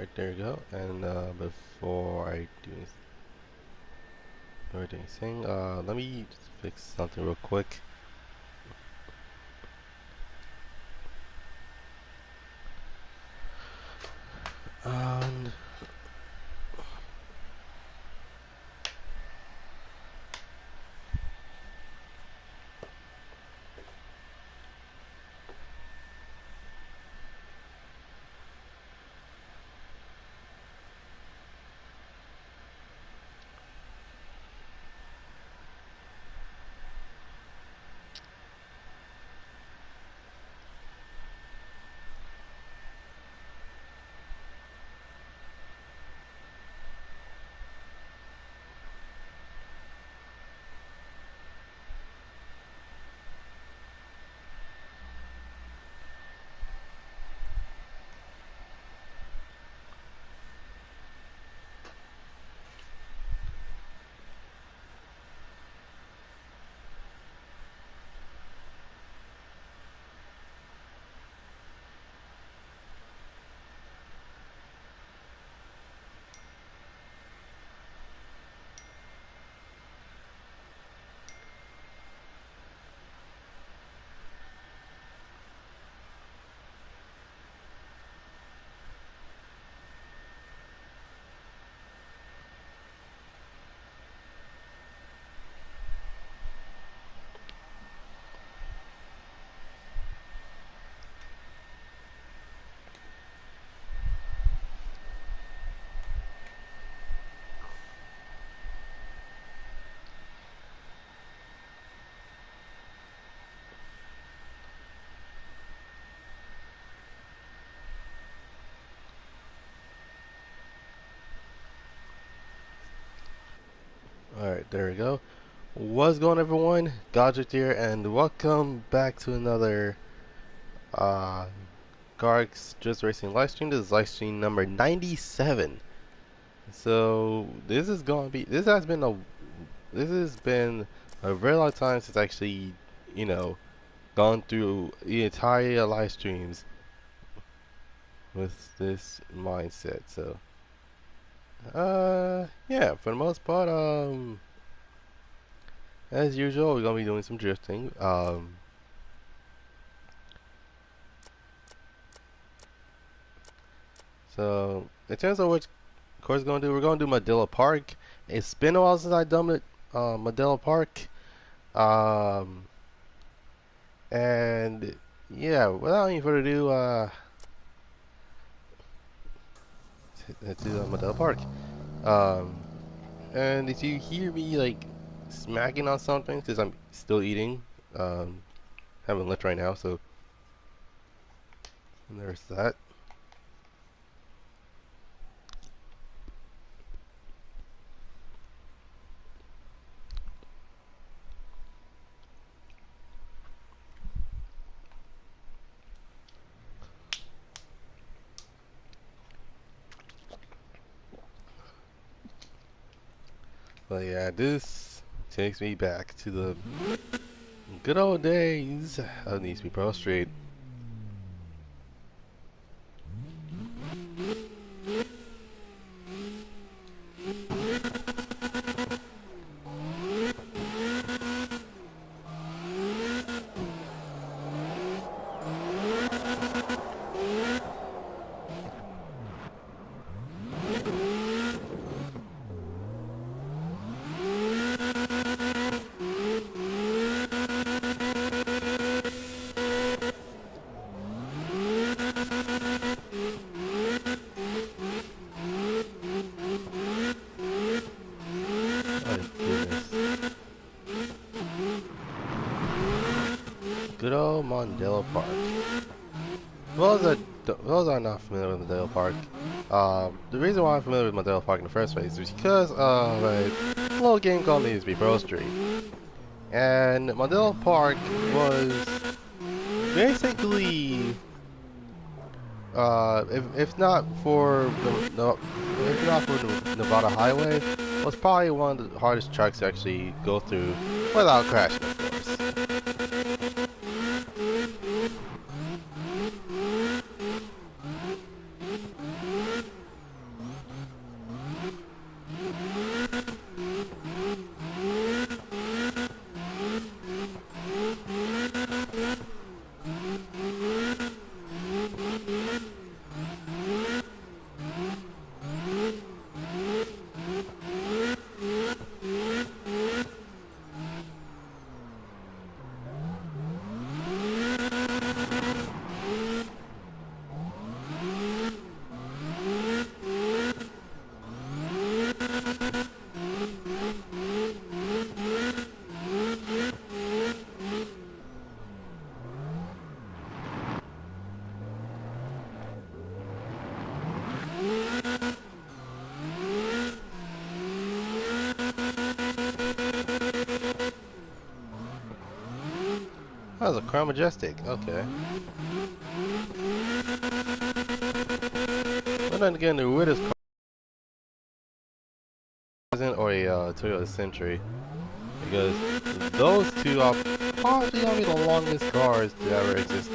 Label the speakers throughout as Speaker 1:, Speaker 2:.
Speaker 1: Alright, there you go. And before I do anything, let me just fix something real quick. And alright, there we go. What's going on, everyone? Goddrifter here, and welcome back to another Garg's Just Racing livestream. This is livestream number 97. So this is gonna be this has been a very long time since I actually, you know, gone through the entire live streams with this mindset. So yeah, for the most part, as usual, we're gonna be doing some drifting. So in terms of which course we're gonna do, Medilla Park. It's been a while since I've done it, Medilla Park. Um, and yeah, without any further ado, let's do Medilla Park. Um, and if you hear me like smacking on something, because I'm still eating, having lunch right now, so there's that. But yeah, this takes me back to the good old days of Need to Be Pro Street. Good old Mondale Park. For those are not familiar with Mondale Park, the reason why I'm familiar with Mondale Park in the first place is because of a little game called Need to Be Pro Street. And Mondale Park was basically, if not for the Nevada Highway, was probably one of the hardest tracks to actually go through without crashing, of course. That's a Crown Majestic. Okay. But then again, the weirdest car isn't or a Toyota Century, because those two are probably the longest cars to ever exist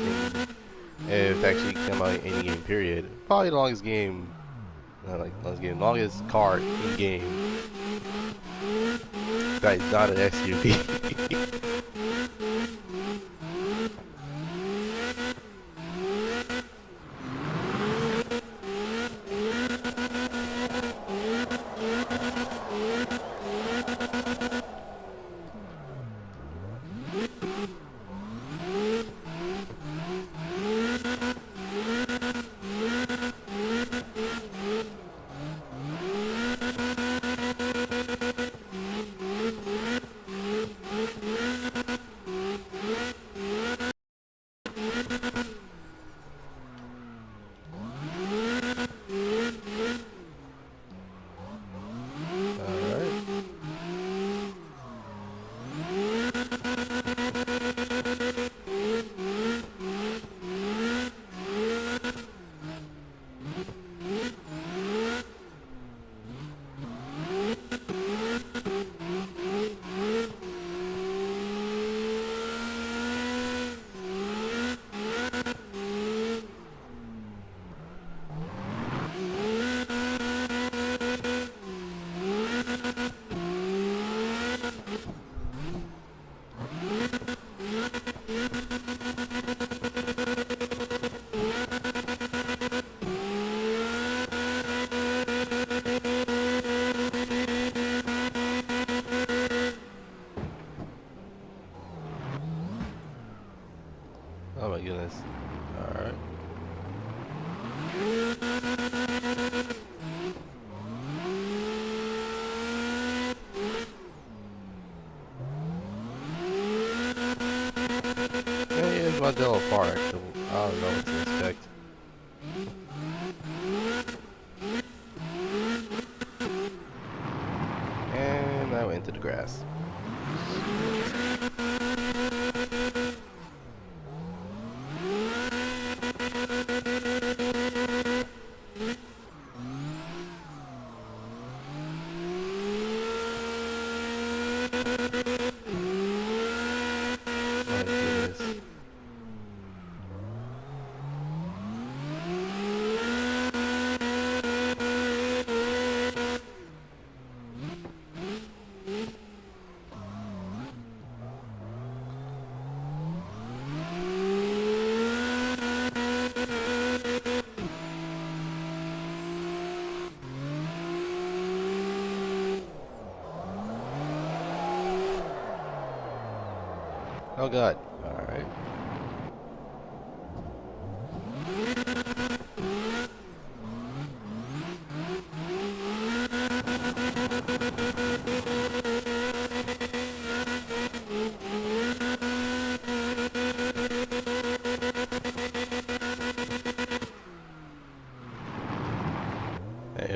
Speaker 1: if it actually came out in any game. Period. Probably the longest game, longest car in game. That is not an SUV. Oh my goodness. Alright. Here's Modelo Park. I don't know what to expect. And I went into the grass. Oh god. Alright. Hey,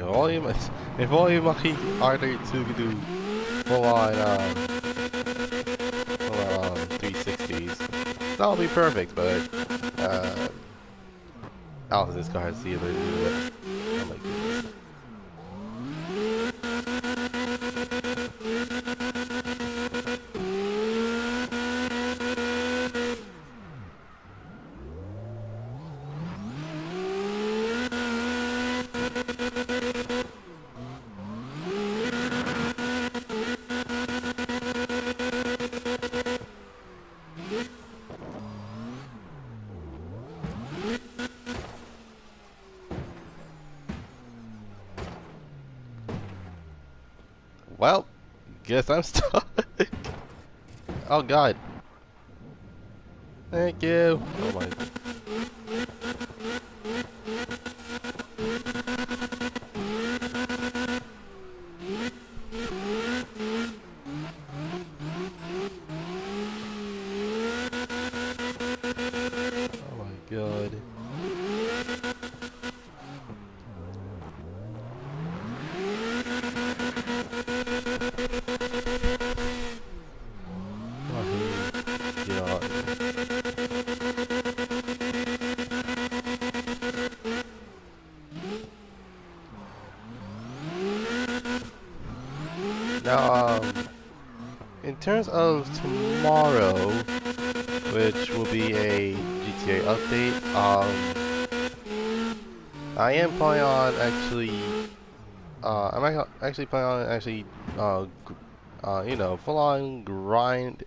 Speaker 1: if only my R32 could do full on 360s. That would be perfect, but I don't think this car has the ability to do it. Oh my goodness. Well, guess I'm stuck. Oh god. Thank you. Oh my. Oh my god. Oh god. Now, in terms of tomorrow, which will be a GTA update, I am planning on actually, actually planning on actually, you know, full on grind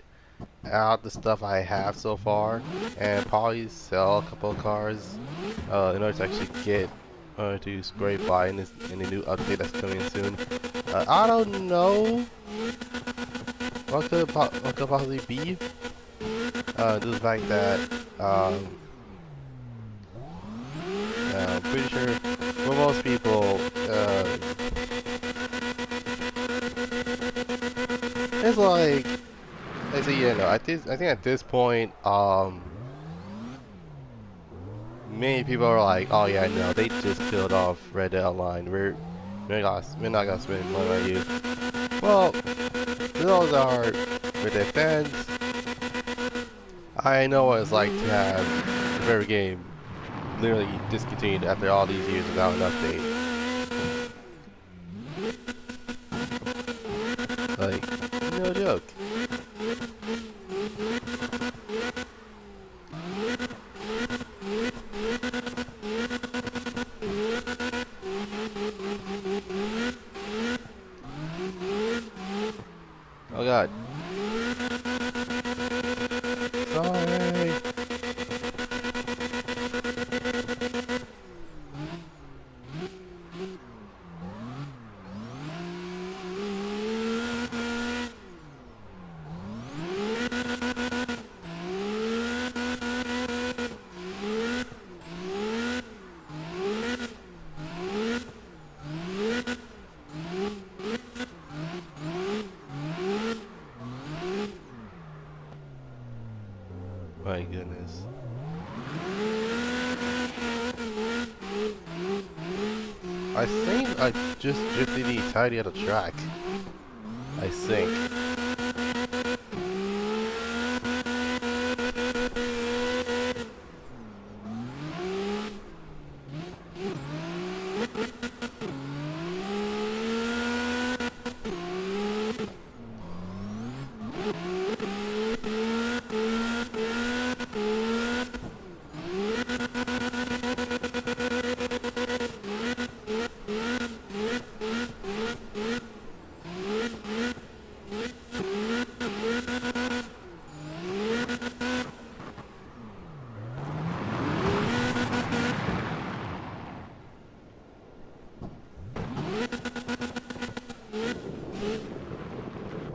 Speaker 1: out the stuff I have so far, and probably sell a couple of cars, in order to actually get, to scrape by in the new update that's coming soon. I don't know what could possibly be. Due to the fact that, I'm pretty sure for most people, it's like, I say, you know, I think at this point, many people are like, oh yeah, no, they just killed off Red Dead Online. We're not gonna spend money on you. Well, for those that are Red Dead fans, I know what it's like to have your favorite game literally discontinued after all these years without an update. Like, no joke. Oh god. Sorry. My goodness. I think I just drifted the entirety of the track. I think.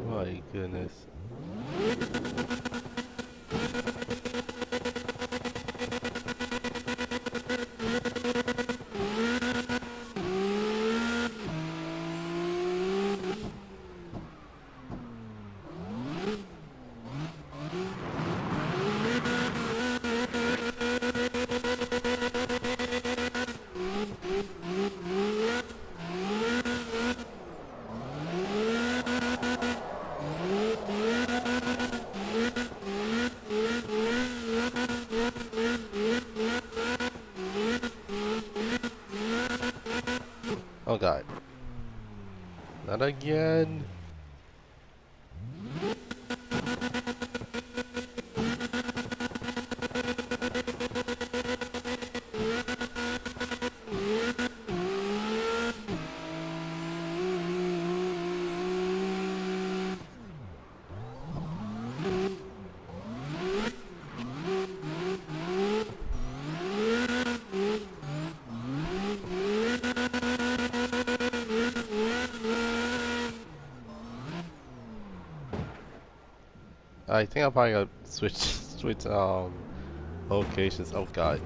Speaker 1: My goodness. Oh god. Not again. I think I'm probably gonna switch locations. Oh god.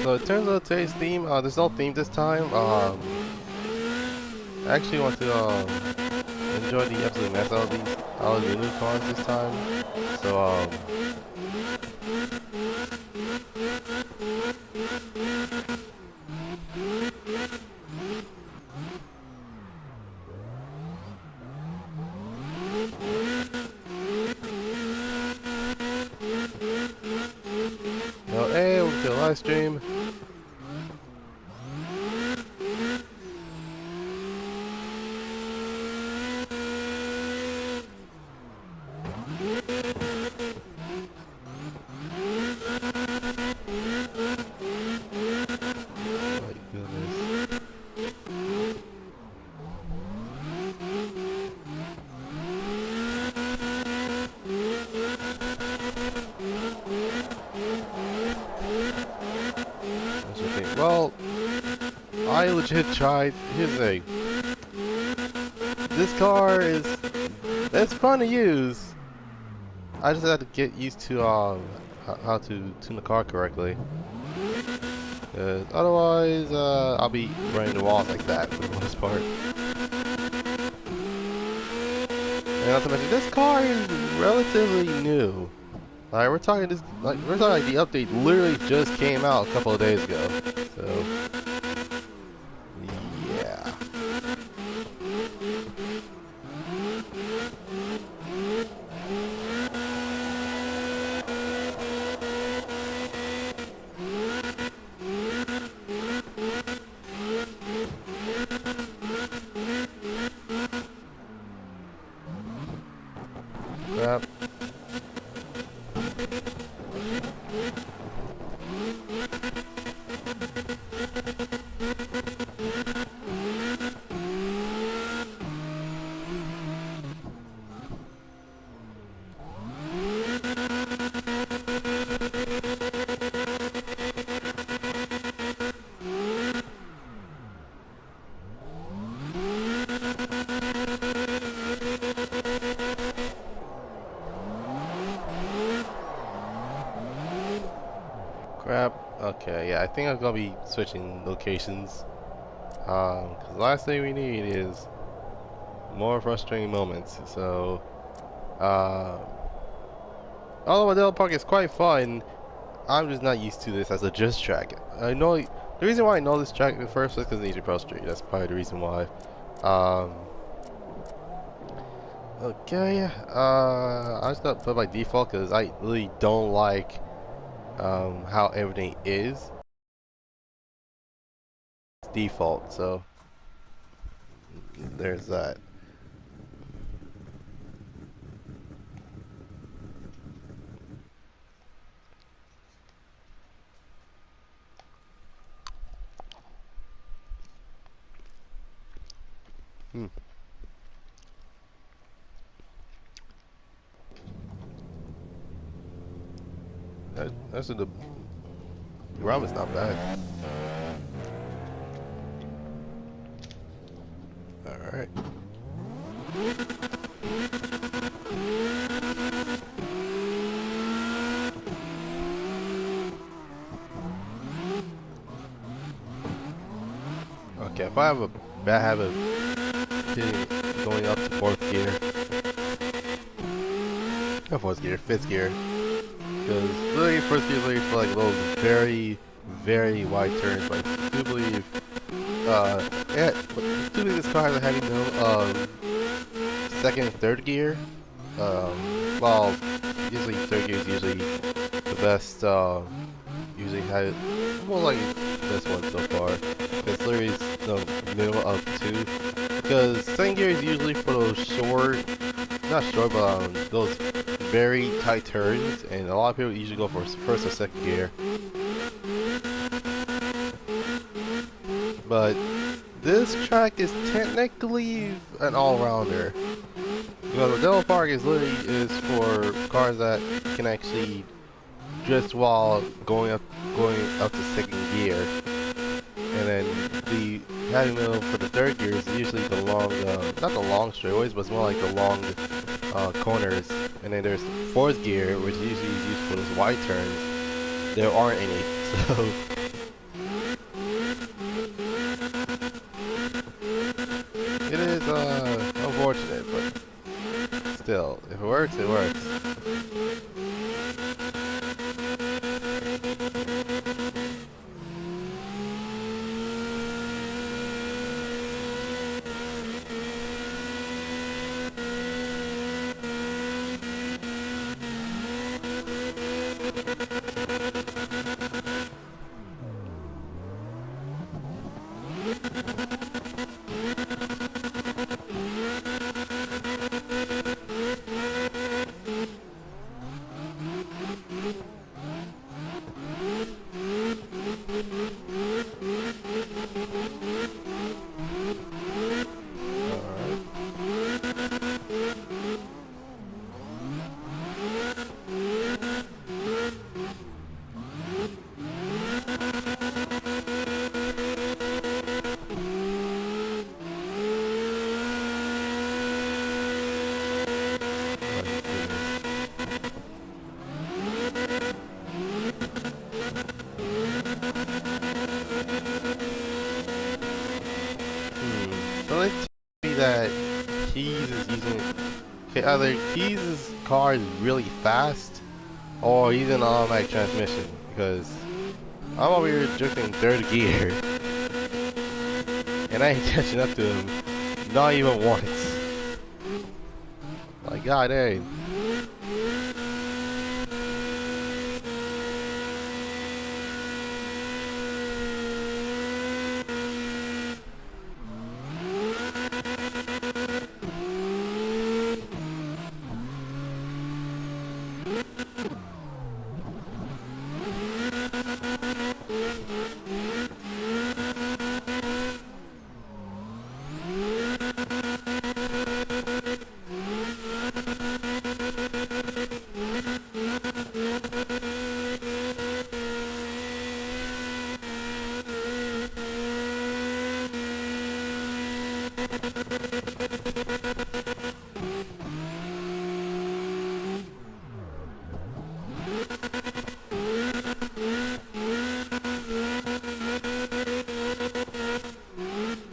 Speaker 1: So in terms of today's theme, there's no theme this time. I actually want to enjoy the absolute mess out of the new cars this time. So live stream. My goodness. That's the thing. Well, I legit tried. Here's the thing. This car is, it's fun to use. I just had to get used to how to tune the car correctly. Otherwise, I'll be running the walls like that for the most part. And not to mention, this car is relatively new. Like we're talking this, like the update literally just came out a couple of days ago. So, yeah. Crap. Crap. Okay, yeah, I think I'm gonna be switching locations. Cause the last thing we need is more frustrating moments. So, although Adele Park is quite fun, I'm just not used to this as a just track. I know the reason why I know this track in the first place is because of Easy Pro Street. That's probably the reason why. Okay, I just got put by default because I really don't like how everything is default. So there's that. That's the ramen's not bad. All right. Okay, if I have a bad habit of going up to fourth gear, not fourth gear, fifth gear, because literally first gear is literally for like those very, very wide turns. But I do believe, yeah, I do believe this car has a heavy middle, second and third gear. Well, usually third gear is usually the best. Usually has more like this one so far. Because literally is the middle of two. Because second gear is usually for those short, not short, but those very tight turns, and a lot of people usually go for first or second gear. But this track is technically an all-rounder. Because the Adele Park is literally is for cars that can actually drift while going up to second gear, and then the heavy middle for the third gear is usually the long, not the long straightaways, but it's more like the long corners. And then there's fourth gear, which usually is used for those wide turns. There aren't any, so. It is unfortunate, but still, if it works, it works. unless you tell me that Keys is using, okay, either Keys' car is really fast, or he's in automatic transmission, because I'm over here drifting third gear, and I ain't catching up to him, not even once. Like, god dang.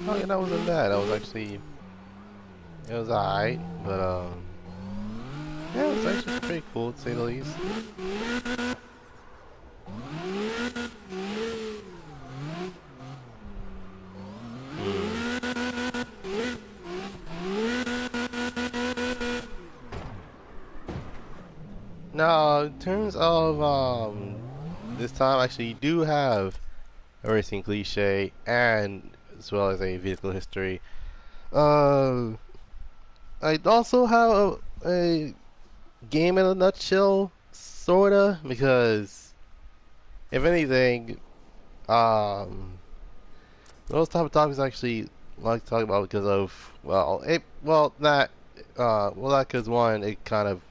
Speaker 1: Oh yeah, that wasn't bad. That was actually, it was alright, but yeah, it was actually pretty cool to say the least. Now, in terms of this time, actually, you do have a racing cliche and as well as a vehicle history. Uh, I also have a game in a nutshell, sorta, because if anything, um, those type of topics I actually like to talk about because of not because one, it kind of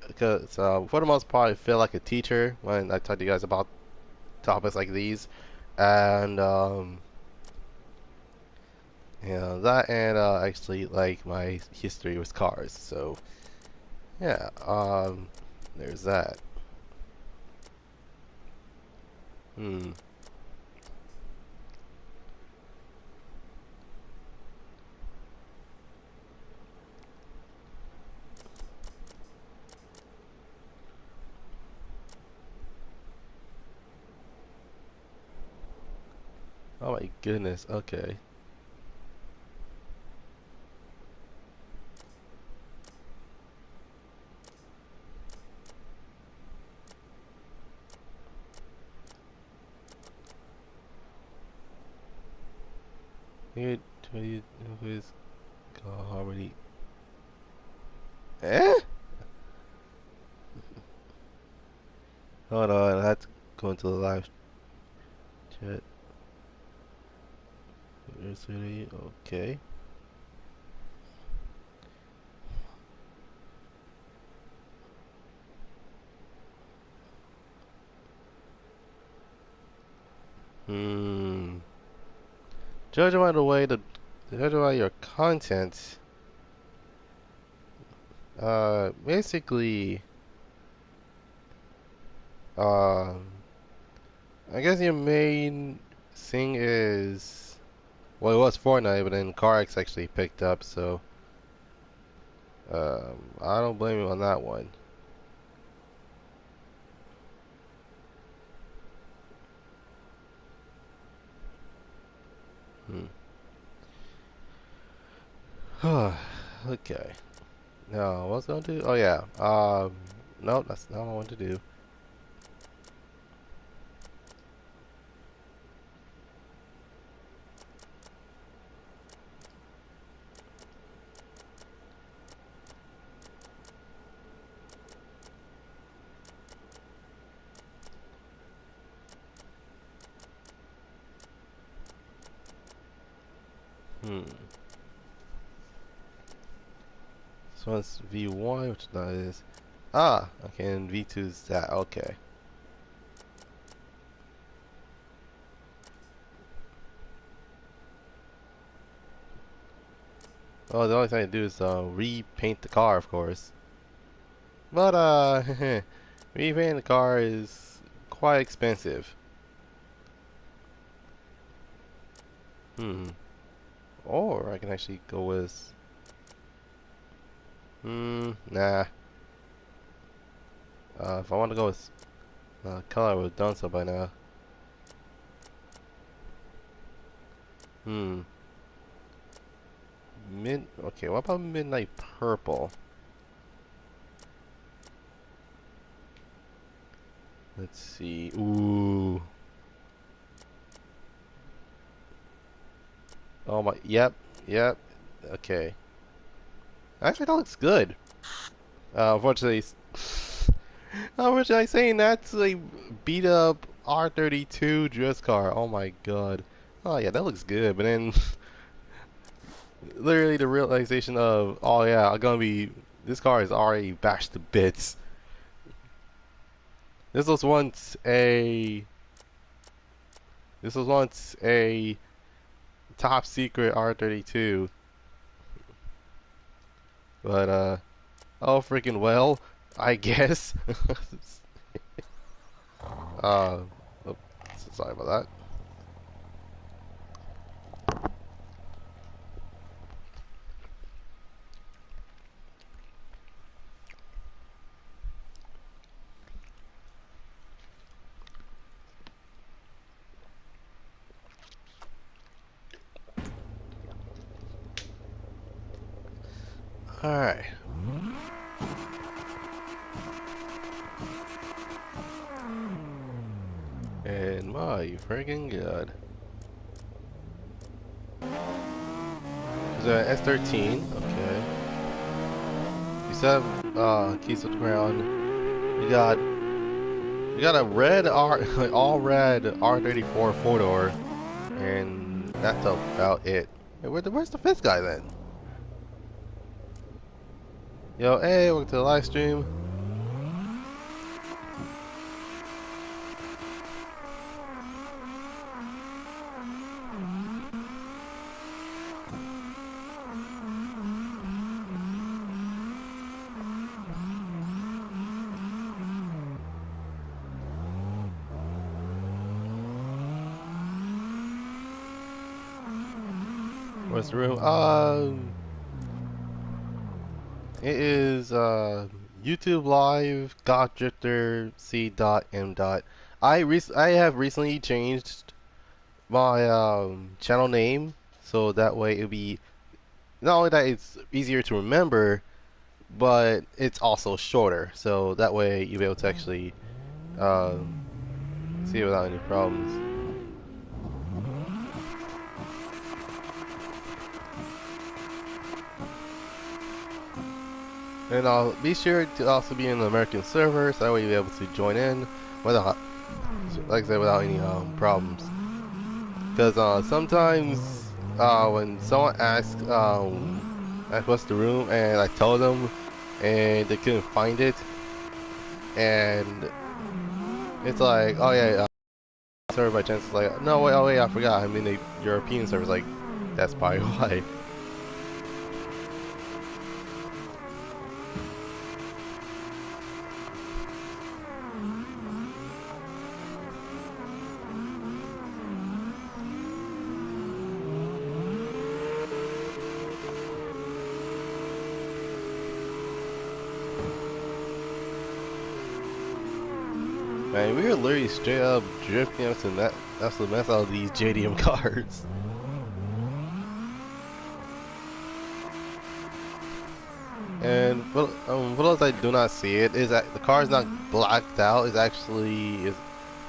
Speaker 1: because for the most part I feel like a teacher when I talk to you guys about topics like these, and you know that, and actually like my history with cars. So yeah, there's that. Hmm. Oh my goodness. Okay. Here, who's already? Eh? Hold on. I have to go into the live chat. Okay. Hmm. Judging by the way judging by your content, basically, um, I guess your main thing is, well, it was Fortnite, but then CarX actually picked up, so, I don't blame you on that one. Hmm. Okay. Now, what's going to do? Oh yeah. No, that's not what I want to do. Hmm. So it's V1, which that is. Ah, okay, and V2 is that. Okay. Oh, the only thing I do is repaint the car, of course. But repainting the car is quite expensive. Hmm. Or I can actually go with... nah. If I want to go with color, I would have done so by now. Okay, what about midnight purple? Let's see. Ooh. Oh my, yep. Okay. Actually, that looks good. Unfortunately, unfortunately, saying that's a beat up R32 dress car. Oh my god. Oh yeah, that looks good. But then, literally the realization of, oh yeah, I'm gonna be, this car is already bashed to bits. This was once a, this was once a top secret R32, but oh freaking well, I guess. uh, oops, sorry about that. Alright. And my friggin' god. Is that S13? Okay. You said keys on the ground. You got a red R all red R34 four door, and that's about it. Hey, where's the fifth guy then? Yo, hey, welcome to the live stream. Where's the room? It is YouTube Live Goddrifter247sun. I have recently changed my channel name so that way it'll be not only that it's easier to remember, but it's also shorter. So that way you'll be able to actually see it without any problems. And I'll be sure to also be in the American server, so that way you'll be able to join in without, like I said, without any problems. Because sometimes when someone asks, what's the room, and I tell them, and they couldn't find it, and it's like, oh yeah, server by chance is like, no wait, oh wait, I forgot, I'm in the European server. It's like, that's probably why. Man, we were literally straight up drifting up to that. That's the mess out of these JDM cars. And for those that do not see it, is that the car is not blacked out. It's actually is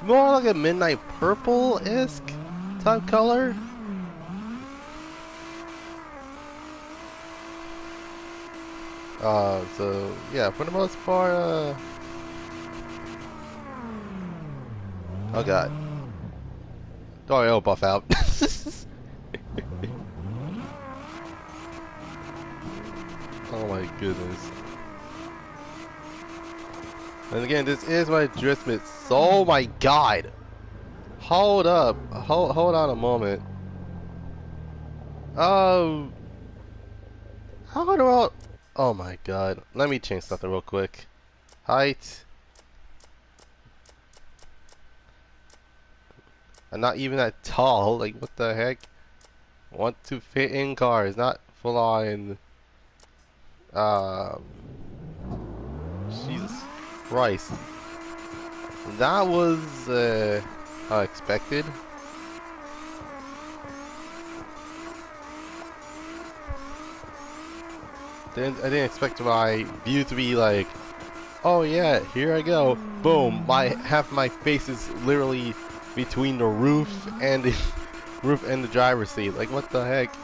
Speaker 1: more like a midnight purple-esque type color. So yeah, for the most part, oh god. Oh, it'll buff out. Oh my goodness. And again, this is my drift mix. Oh my god. Hold up. Hold on a moment. How do I... Oh my god. Let me change something real quick. Height. I'm not even that tall. Like, what the heck? Want to fit in cars, not full on. Uh, Jesus Christ. That was unexpected. I didn't expect my view to be like, oh yeah, here I go. Boom! Half my face is literally between the roof and the roof and the driver's seat. Like, what the heck?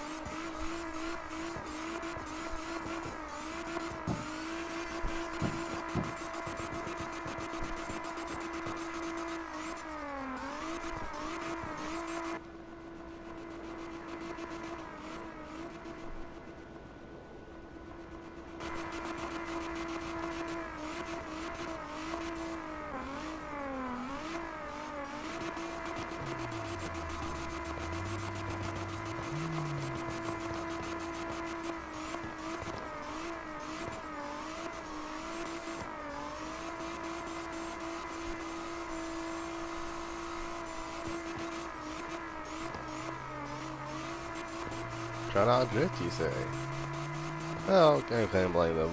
Speaker 1: Try not to drift, you say? Well, I can't blame them.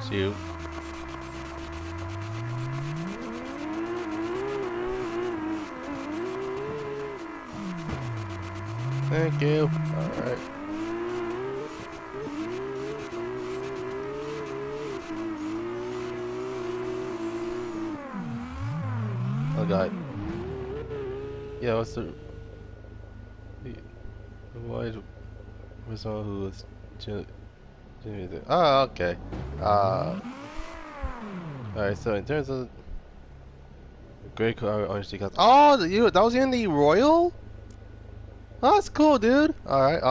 Speaker 1: You. Thank you. Alright. Oh god. Yeah, what's the... Why was someone who was... Oh, okay. Alright, so in terms of... Great car, orange decals. Oh, that was in the Royal? Oh, that's cool, dude. Alright,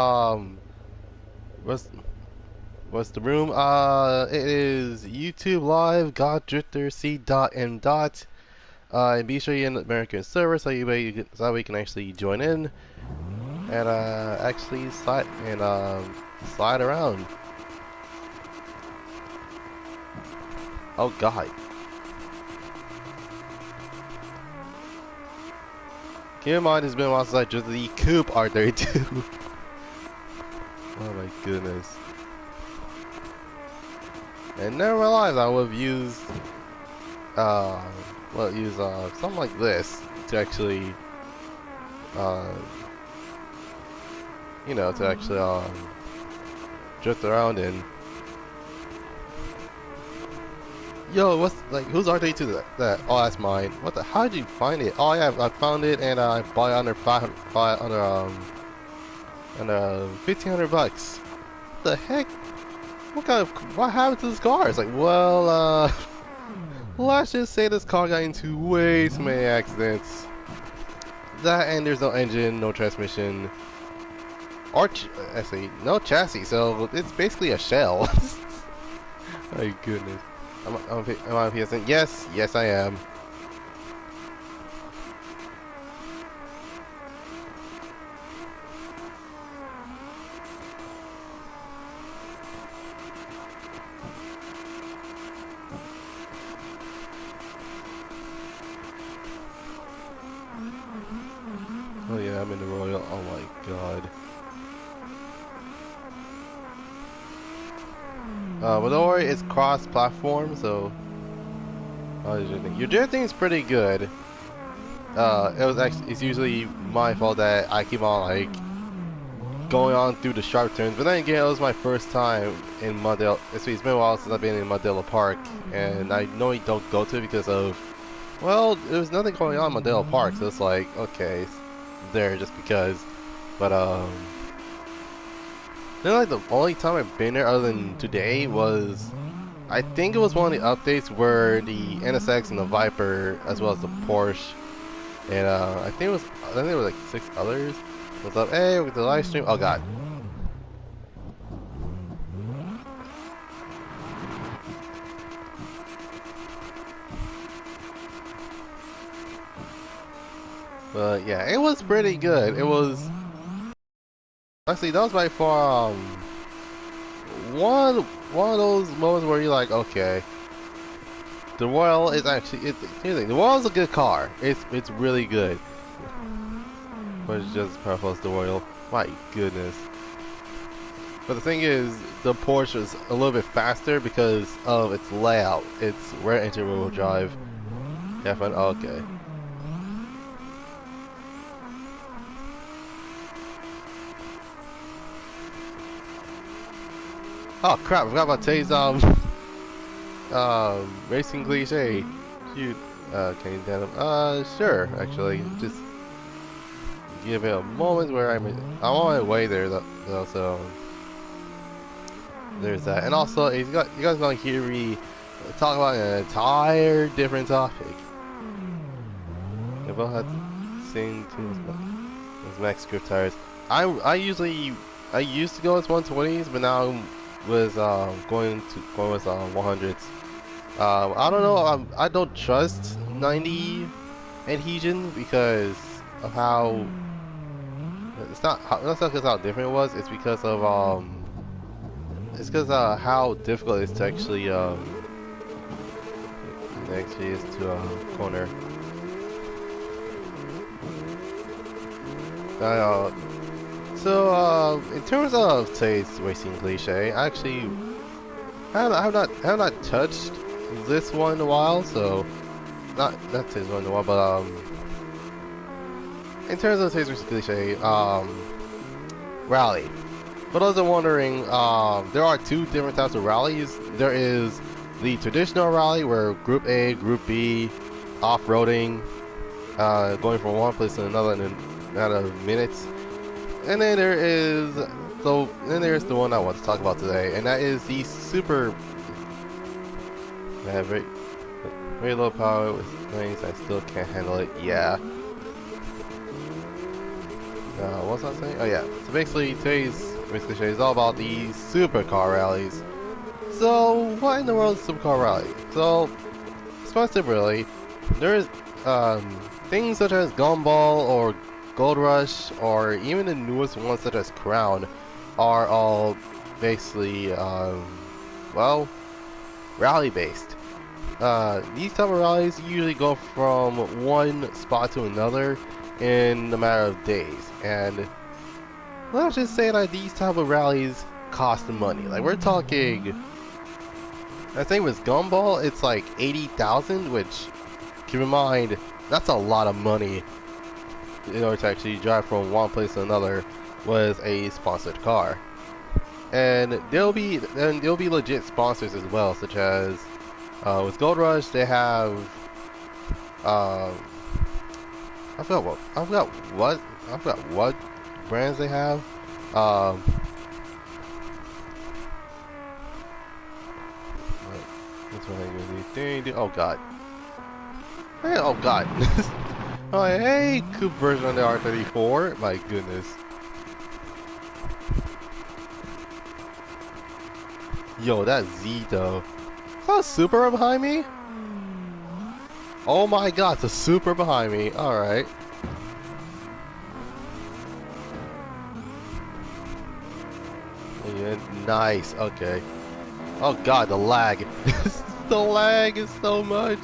Speaker 1: what's the room? It is YouTube Live, Goddrifter247sun. And be sure you're in the American server so that way you can actually join in and actually slide around. Oh god. Keep in mind, it's been a while since I just the coupe R32. Oh my goodness. And never realized I would have used something like this to actually drift around in. Yo, what's like who's R32 that? Oh, that's mine. What the? How did you find it? Oh yeah, I found it and I bought it under under 1,500 bucks. What the heck? What happened to this car? It's like, well, let's just say this car got into way too many accidents. That and there's no engine, no transmission, or actually no chassis, so it's basically a shell. My goodness. Am I on PSN? Yes, yes I am. Oh yeah, I'm in the Royal. Oh my god. But don't worry, it's cross-platform, so your drifting is pretty good. It's usually my fault that I keep on like going on through the sharp turns, but then again, it was my first time in Model. It's been a while since I've been in Modelo Park, and I normally don't go to it because of, well, there was nothing going on in Modelo Park, so it's like, okay, it's there just because. But then like the only time I've been there other than today was, I think it was one of the updates where the NSX and the Viper, as well as the Porsche, and I think there was like 6 others. What's up? Hey, with the live stream. Oh god. But yeah, it was pretty good. It was actually that was by far one of those moments where you're like, okay, the Royal is actually here's the thing, the Royal is a good car. It's really good. But it's just parallels the Royal. My goodness. But the thing is, the Porsche is a little bit faster because of its layout. It's rear engine wheel drive. F1, okay. Oh crap! I forgot about Tay's racing cliche. Shoot, can you tell him? Sure. Actually, just give it a moment where I'm on my way there though, so there's that. And also, you guys gonna hear me talk about an entire different topic. If I had to sing to max grip tires, I used to go with 120s, but now I'm with going with 100s. I don't know. I don't trust 90 adhesion because of how it's not because how different it was. It's because of how difficult it is to actually is to corner. So in terms of today's racing cliche, I actually have not touched this one in a while. So not today's one in a while, but in terms of today's racing cliche, rally. For those that are wondering, there are 2 different types of rallies. There is the traditional rally where Group A, Group B, off-roading, going from one place to another in a matter of minutes. And then there's the one I want to talk about today, and that is the super. I have very low power with things. I still can't handle it. Yeah. What's I saying? Oh yeah. So basically, today's cliche is all about the supercar rallies. So what in the world is a supercar rally? So it's quite simple, really. There's things such as Gumball or Gold Rush, or even the newest ones such as Crown, are all basically, well, rally based. These type of rallies usually go from one spot to another in a matter of days, and let's just say that these type of rallies cost money. Like we're talking, I think with Gumball, it's like 80,000, which keep in mind that's a lot of money in order to actually drive from one place to another with a sponsored car. And there'll be legit sponsors as well, such as with Gold Rush they have I forgot what brands they have. What's what I do? Oh god. Hey, oh god. Oh, hey, coupe version on the R34. My goodness. Yo, that Z though. Is that a Supra behind me? Oh my god, it's a Supra behind me. Alright. Yeah, nice. Okay. Oh god, the lag. The lag is so much.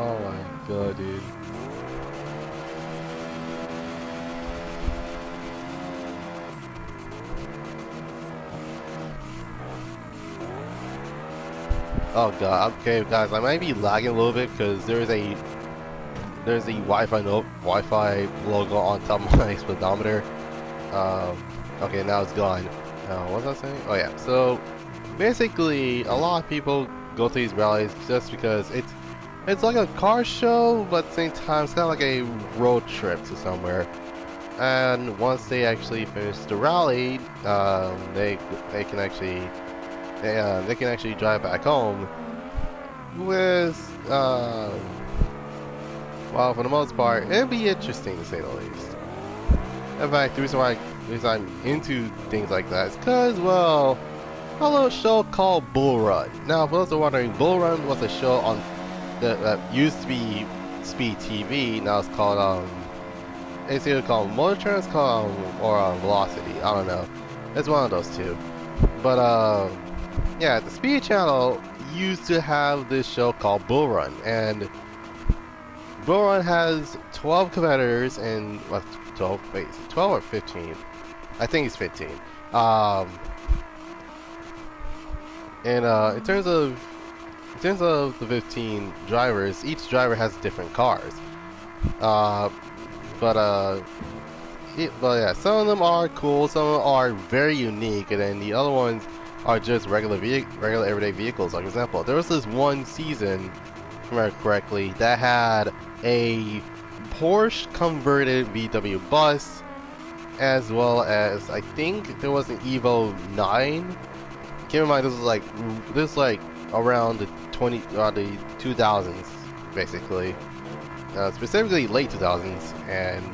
Speaker 1: Oh my god, dude. Oh god, okay guys, I might be lagging a little bit because there's a Wi-Fi logo on top of my speedometer. Okay, now it's gone. What was I saying? Oh yeah, so basically a lot of people go to these rallies just because it's like a car show, but at the same time it's kind of like a road trip to somewhere. And once they actually finish the rally, they can actually drive back home with well, for the most part, it'd be interesting to say the least. In fact, the reason I'm into things like that is because, well, a little show called Bull Run. Now, for those who are wondering, Bull Run was a show on that used to be Speed TV. Now it's called it's either called Motor Trend, it's called or Velocity. I don't know. It's one of those two. But yeah, the Speed Channel used to have this show called Bull Run, and Bull Run has 12 competitors and what? 12? Wait, 12 or 15? I think it's 15. And in terms of the 15 drivers, each driver has different cars. But yeah, some of them are cool, some of them are very unique, and then the other ones are just regular everyday vehicles. Like, for example, there was this one season, if I remember correctly, that had a Porsche converted VW bus, as well as I think there was an Evo 9. Keep in mind this is like around the 2000s, basically, specifically late 2000s, and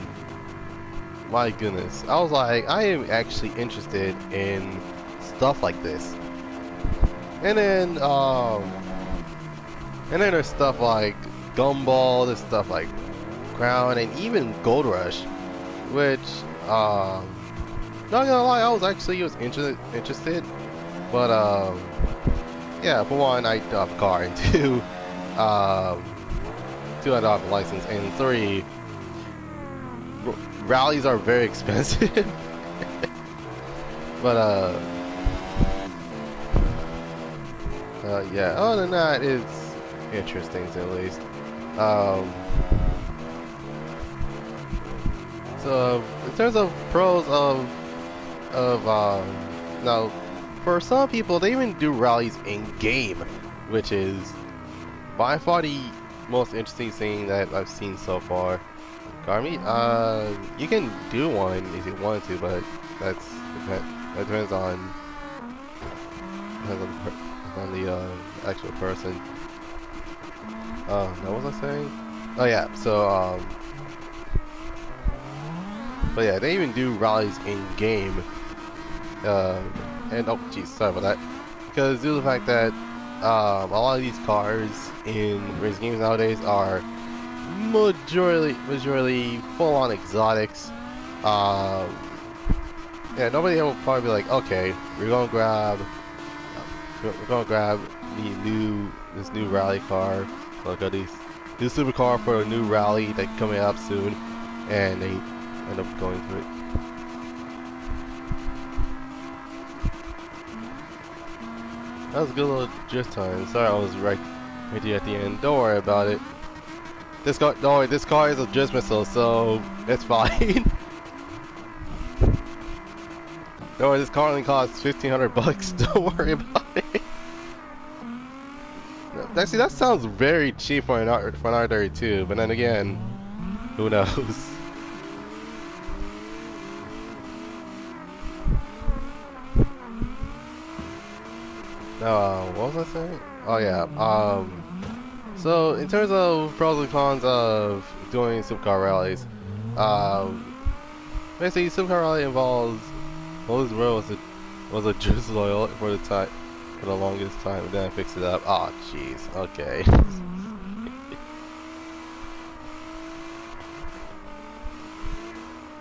Speaker 1: my goodness, I was like, I am actually interested in stuff like this. And then there's stuff like Gumball, there's stuff like Crown, and even Gold Rush, which not gonna lie, I was interested, but yeah, for one, I don't have a car, and two, I don't have a license, and three, rallies are very expensive. But yeah, other than that, it's interesting at least. So in terms of pros of now, for some people, they even do rallies in game, which is by far the most interesting thing that I've seen so far. Car meet, you can do one if you want to, but that depends on the actual person. Now what was I saying? Oh yeah, so but yeah, they even do rallies in game. And oh geez, sorry about that. Because due to the fact that a lot of these cars in race games nowadays are majority full-on exotics. Yeah, nobody will probably be like, okay, we're gonna grab this new rally car. Look at this supercar for a new rally that's coming up soon, and they end up going through it. That was a good little drift time. Sorry, I was right here at the end. Don't worry about it. This car, don't worry, this car is a drift missile, so it's fine. Don't worry, this car only costs $1,500. Don't worry about it. Actually, that sounds very cheap for an R32, but then again, who knows? What was I saying? Oh yeah. So in terms of pros and cons of doing supercar rallies, basically supercar rally involves Moses Road was a drizzle oil for the longest time, and then I fixed it up. Oh jeez. Okay.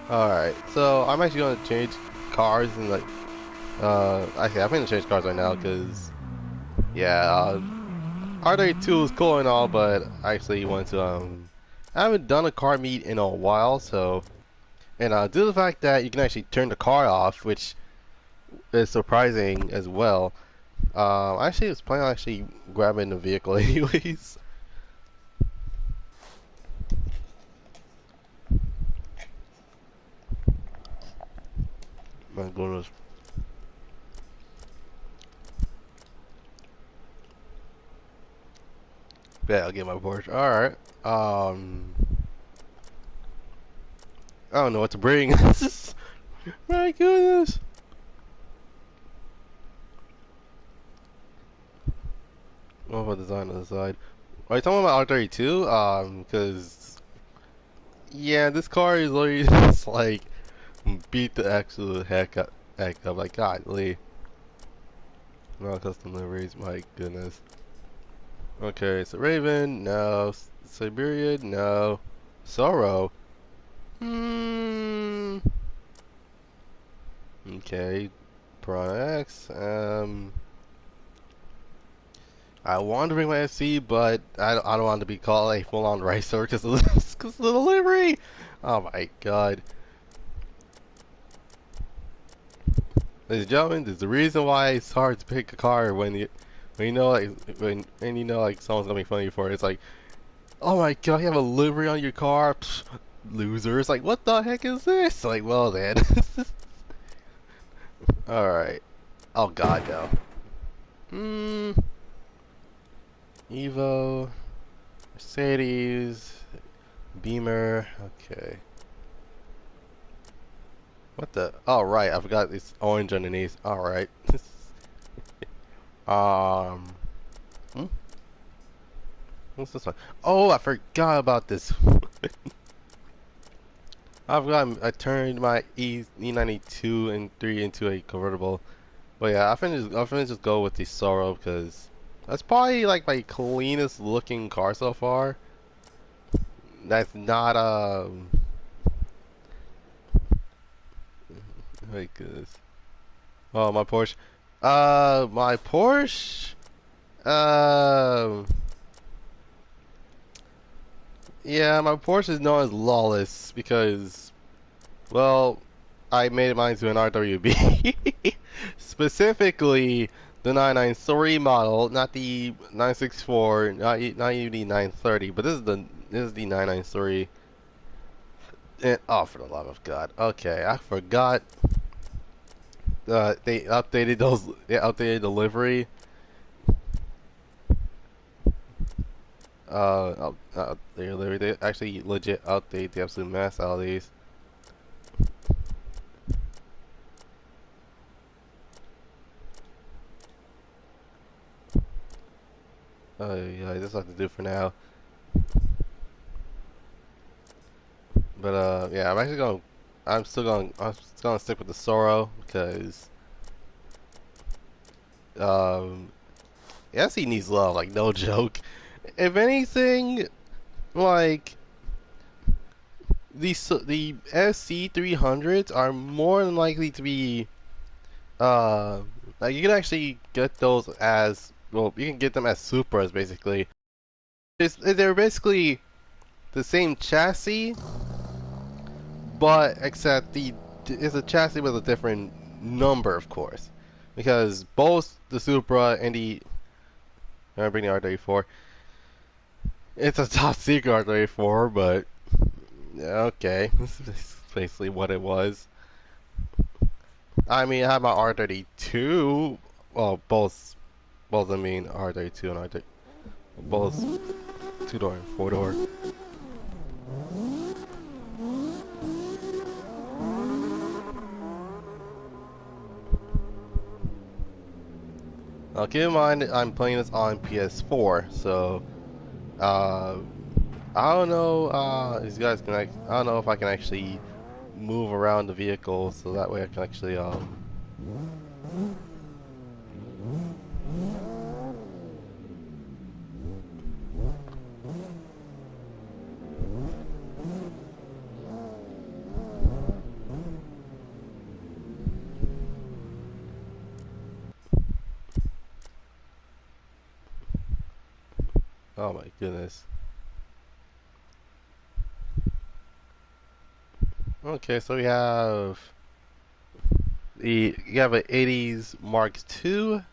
Speaker 1: All right. So I'm actually gonna change cars and like. Actually, I'm gonna change cars right now because, yeah, R32 is cool and all, but I actually want to, I haven't done a car meet in a while, so, and due to the fact that you can actually turn the car off, which is surprising as well, I actually was planning on actually grabbing the vehicle anyways. My goodness. Yeah, I'll get my Porsche. Alright. I don't know what to bring. My goodness. What about design on the side? Are you talking about R32? Because yeah, this car is literally just like beat the actual heck up. Like, godly. No custom liveries, my goodness. Okay, so Raven, no. Siberia, no. Sorrow. Hmm. Okay. Piranha X. I want to bring my SC, but I don't want to be called a full-on racer because of, cause of the livery. Oh my god. Ladies and gentlemen, there's the reason why it's hard to pick a car when you know like when you know like someone's gonna be funny for it. It's like, oh my god, you have a livery on your car, psh, loser. It's like, what the heck is this? Like, well then. All right. Oh god, no. Hmm. Evo, Mercedes, Beamer. Okay. What the? Oh right, I forgot it's orange underneath. All right. um. Hmm? What's this one? Oh, I forgot about this. I forgot I turned my E92 and 3 into a convertible. But yeah, I finna just go with the Sorrow because that's probably like my cleanest looking car so far. That's not my goodness. Oh, my Porsche. My Porsche. Um. Yeah, my Porsche is known as lawless because, well, I made mine to an RWB. Specifically, the 993 model, not the 964, not even the 930, but this is the 993. And, oh, for the love of God. Okay, I forgot. They updated those. They updated the livery. They actually legit update the absolute mess out of these. Yeah, this have to do for now. But yeah, I'm still gonna stick with the Sorrow because um, yes, he needs love, like no joke. If anything, like the SC300s are more than likely to be like you can actually get those as well. You can get them as Supras basically. They're basically the same chassis, but except it's a chassis with a different number, of course, because both the Supra and the I bring the R34. It's a top secret R34, but okay, this is basically what it was. I mean, I have my R32. Well, both I mean R32 and R30, both 2-door and 4-door. Now, keep in mind, I'm playing this on PS4, so uh, I don't know. These guys can. I don't know if I can actually move around the vehicle, so that way I can actually Oh my goodness. Okay, so we have you have an 80s Mark II.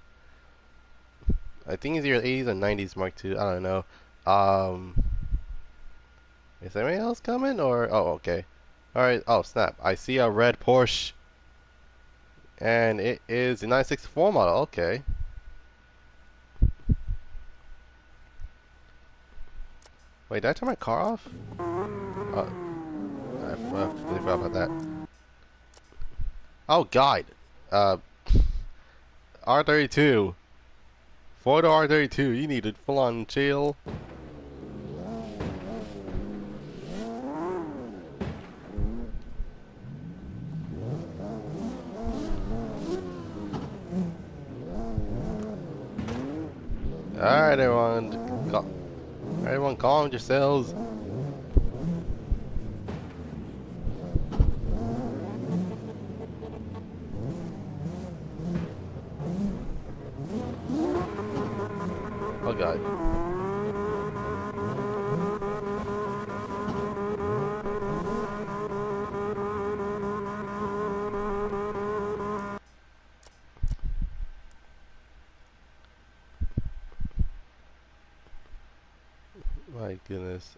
Speaker 1: I think it's either 80s or 90s Mark II. I don't know. Um, is there anything else coming or? Oh, okay. All right. Oh, snap! I see a red Porsche, and it is the 964 model. Okay. Wait, did I turn my car off? I completely forgot about that. Oh God. Uh, R32. For the R32, you need to full on chill. Alright, everyone calm yourselves. Oh god. My goodness.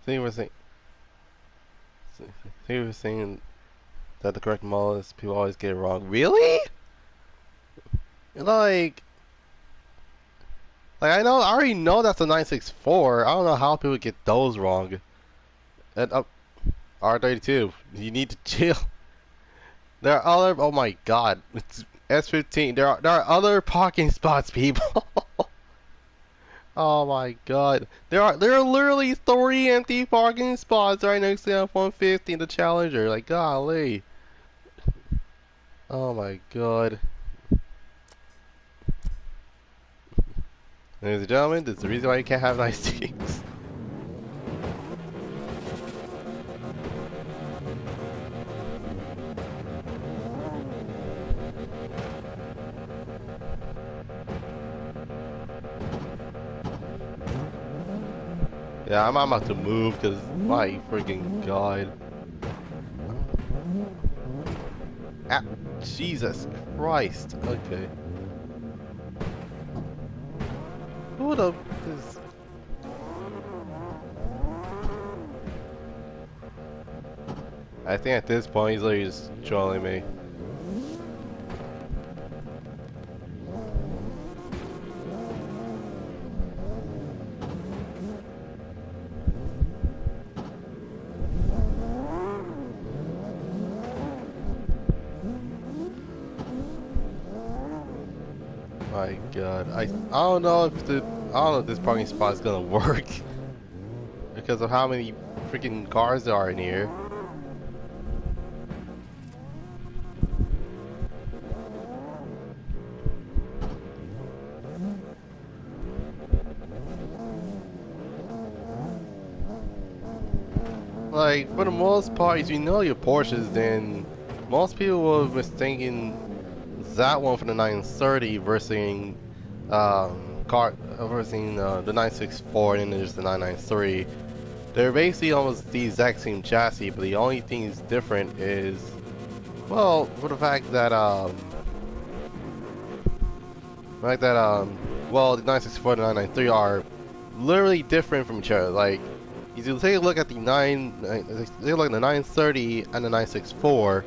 Speaker 1: Think we're saying, that the correct model is people always get it wrong. Really? Like I already know that's a 964. I don't know how people get those wrong. And R32, you need to chill. There are other. Oh my god, it's S15. There are other parking spots, people. Oh my god, there are literally 3 empty parking spots right next to the F-150 and the Challenger. Like golly. Oh my god. Ladies and gentlemen, that's the reason why you can't have nice things. Yeah, I'm about to move because my freaking god. Ah, Jesus Christ. Okay. Who the is? I think at this point he's literally just trolling me. My god, I don't know if this parking spot is gonna work because of how many freaking cars there are in here. Like for the most part, if you know your Porsches, then most people will be mistaking that one for the 930 versus the 964, and then there's the 993. They're basically almost the exact same chassis, but the only thing that's different is, well, for the fact that well, the 964 and the 993 are literally different from each other. Like, if you take a look at the 930 and the 964,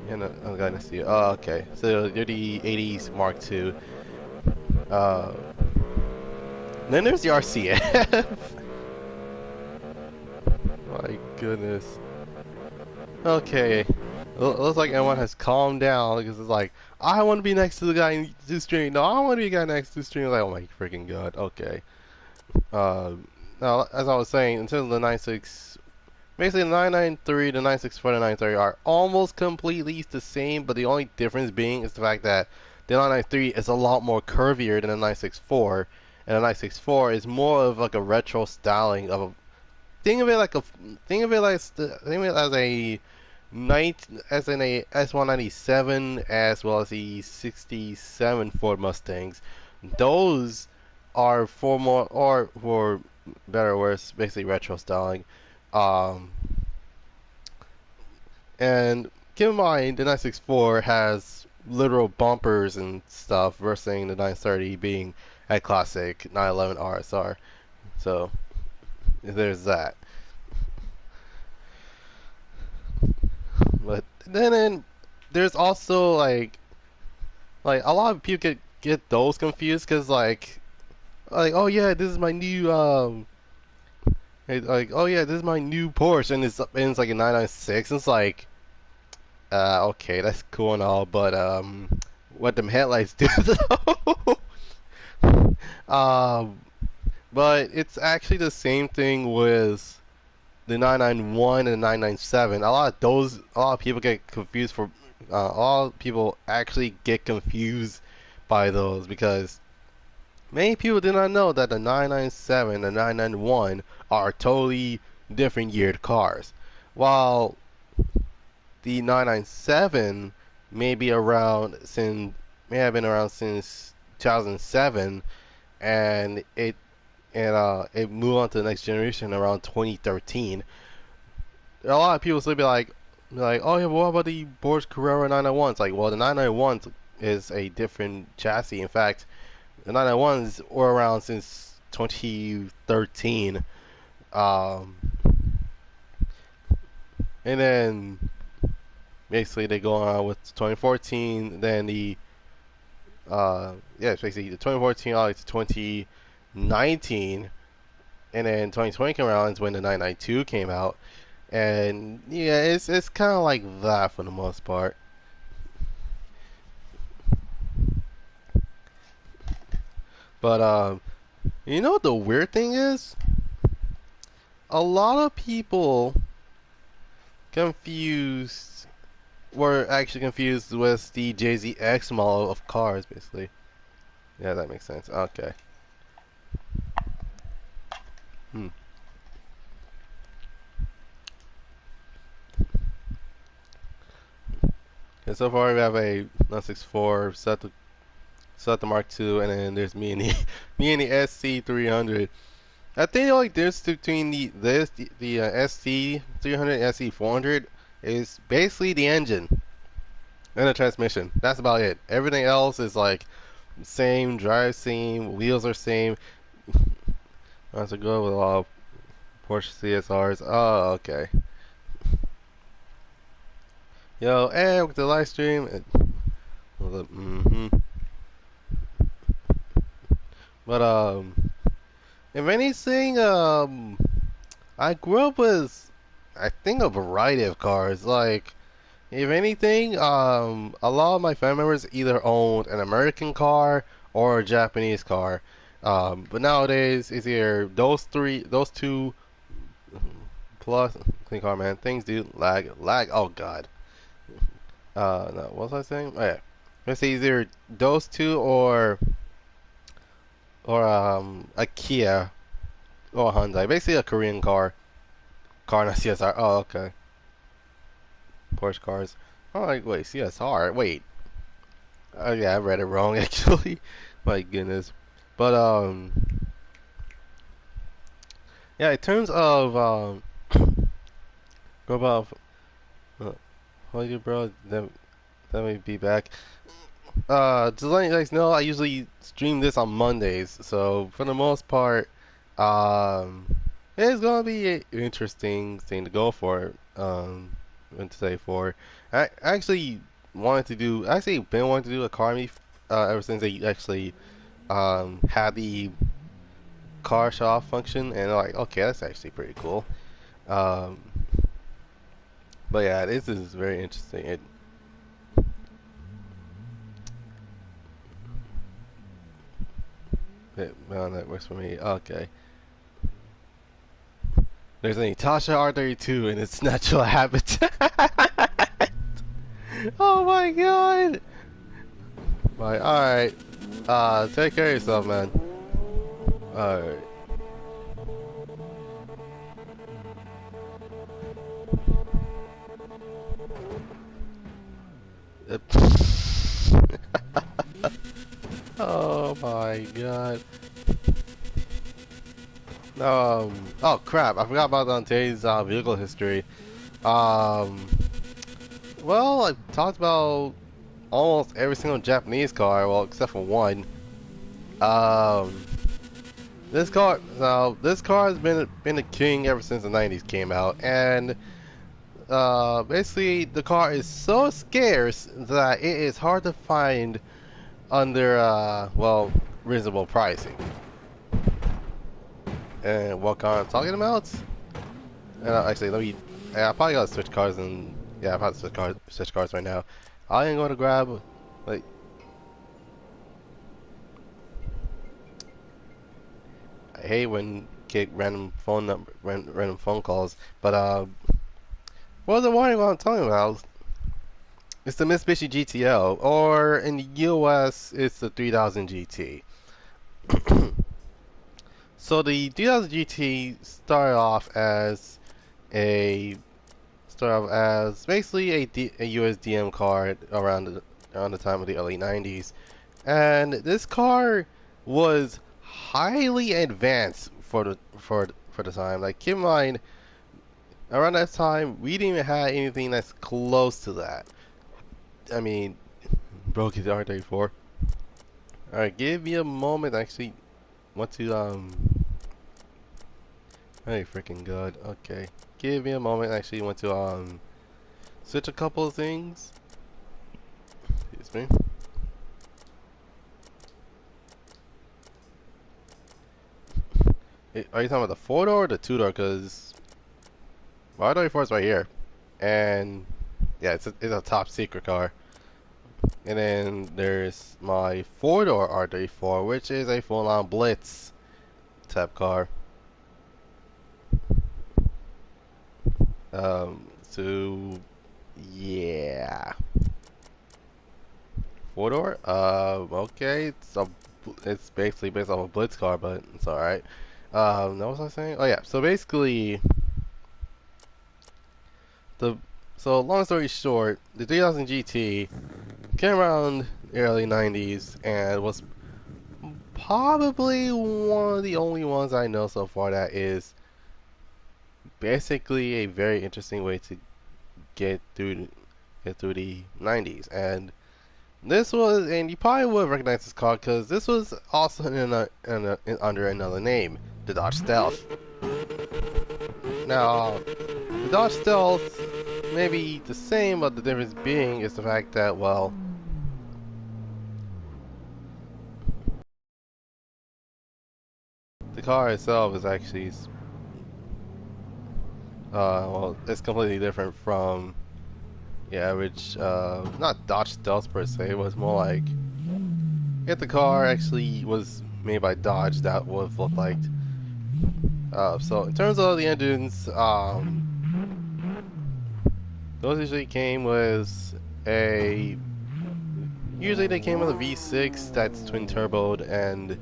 Speaker 1: and I'm gonna see. Oh, okay. So they're the 80s Mark II. Then there's the RCF. My goodness. Okay. Looks like everyone has calmed down because it's like, I want to be next to the guy in the stream. No, I want to be the guy next to the stream. Like, oh my freaking god. Okay. Now, as I was saying, until the 96. Basically, the 993, the 964, and the 930 are almost completely the same, but the only difference being is the fact that the 993 is a lot more curvier than the 964, and the 964 is more of like a retro styling of a. Think of it as a as in a S197 as well as the 67 Ford Mustangs. Those are for more, or for better or worse, basically retro styling. And keep in mind, the 964 has literal bumpers and stuff versus the 930 being a classic 911 RSR. So, there's that. But then there's also like a lot of people get those confused because like oh yeah, this is my new Like, oh yeah, this is my new Porsche, and it's like a 996. It's like, okay, that's cool and all, but what them headlights do though? um, but it's actually the same thing with the 991 and the 997. A lot of people get confused for, a lot of people actually get confused by those because many people do not know that the 997 and 991 are totally different geared cars. While the 997 may have been around since 2007, and it moved on to the next generation around 2013. A lot of people still be like, oh yeah, but what about the Porsche Carrera 991? It's like, well, the 991 is a different chassis. In fact, the 991s were around since 2013. Um, and then basically they go on with 2014. Then it's basically the 2014 all the way to 2019, and then 2020 came around is when the 992 came out. And yeah, it's kind of like that for the most part. But you know what the weird thing is? A lot of people confused were actually confused with the JZX model of cars, basically. Yeah, that makes sense. Okay. Hmm. And so far we have a 964 set the Mark II, and then there's me and the me and the SC300. I think the only difference between the SC300 and SC400 is basically the engine and the transmission. That's about it. Everything else is like same drive, same wheels are same. I have to go with a lot of Porsche CSRs. Oh, okay. Yo, and with the live stream. But if anything, I grew up with, I think, a variety of cars. Like, if anything, a lot of my family members either owned an American car or a Japanese car. But nowadays, it's either those two plus clean car, man. Things do lag. Oh God. No, what was I saying? Oh, yeah. It's either those two or a Kia or a Hyundai. Basically a Korean car and a CSR. Oh, okay. Porsche cars. Oh, like, wait, CSR. Wait. Oh yeah, I read it wrong actually. My goodness. But yeah. In terms of go about. Hold you, bro. Let me be back. To let you guys know, I usually stream this on Mondays, so for the most part, um, it's gonna be an interesting thing to go for. And to say for, I actually actually been wanting to do a car meet, ever since they actually, had the car show off function, and I'm like, okay, that's actually pretty cool. Um, but yeah, this is very interesting. Well, that works for me. Okay. There's an Tasha R32 in its natural habitat. Oh my god. Bye. Alright. Take care of yourself, man. Alright. Oh my god. Oh crap, I forgot about today's vehicle history. Um, well, I talked about almost every single Japanese car, well, except for one. Um, this car has been a king ever since the 90s came out, and basically the car is so scarce that it is hard to find under well, reasonable pricing. and what car I'm talking about. And actually, let me. I probably gotta switch cars and yeah, I'm about to switch cars right now. I am going to grab like. I hate when get random phone calls, but well, the one I'm talking about is the Mitsubishi GTO, or in the US, it's the 3000 GT. So the 3000 GT a started off as basically a USDM car around the time of the early 90s, and this car was highly advanced for the time. Like, keep in mind, around that time, we didn't even have anything that's close to that. I mean, broke his R34. Alright, give me a moment. I actually want to, hey, freaking god. Okay. Give me a moment. I actually want to, switch a couple of things. Excuse me. Are you talking about the 4-door or the 2-door? Because my R34 is right here. And, yeah, it's a top secret car. And then there's my 4-door R34, which is a full-on Blitz type car. So yeah, 4-door. Okay, it's basically based off a Blitz car, but it's all right. What was I saying? Oh yeah, so basically the long story short, the 3000 GT came around the early 90s and was probably one of the only ones I know so far that is basically a very interesting way to get through the 90s. And you probably would recognize this car because this was also under another name, the Dodge Stealth. Now, the Dodge Stealth may be the same, but the difference being is the fact that, well, the car itself is actually, well, it's completely different from the average, not Dodge Stealth per se. It was more like if the car actually was made by Dodge, that would have looked like. So in terms of the engines, those usually came with a. Usually they came with a V6 that's twin turboed and.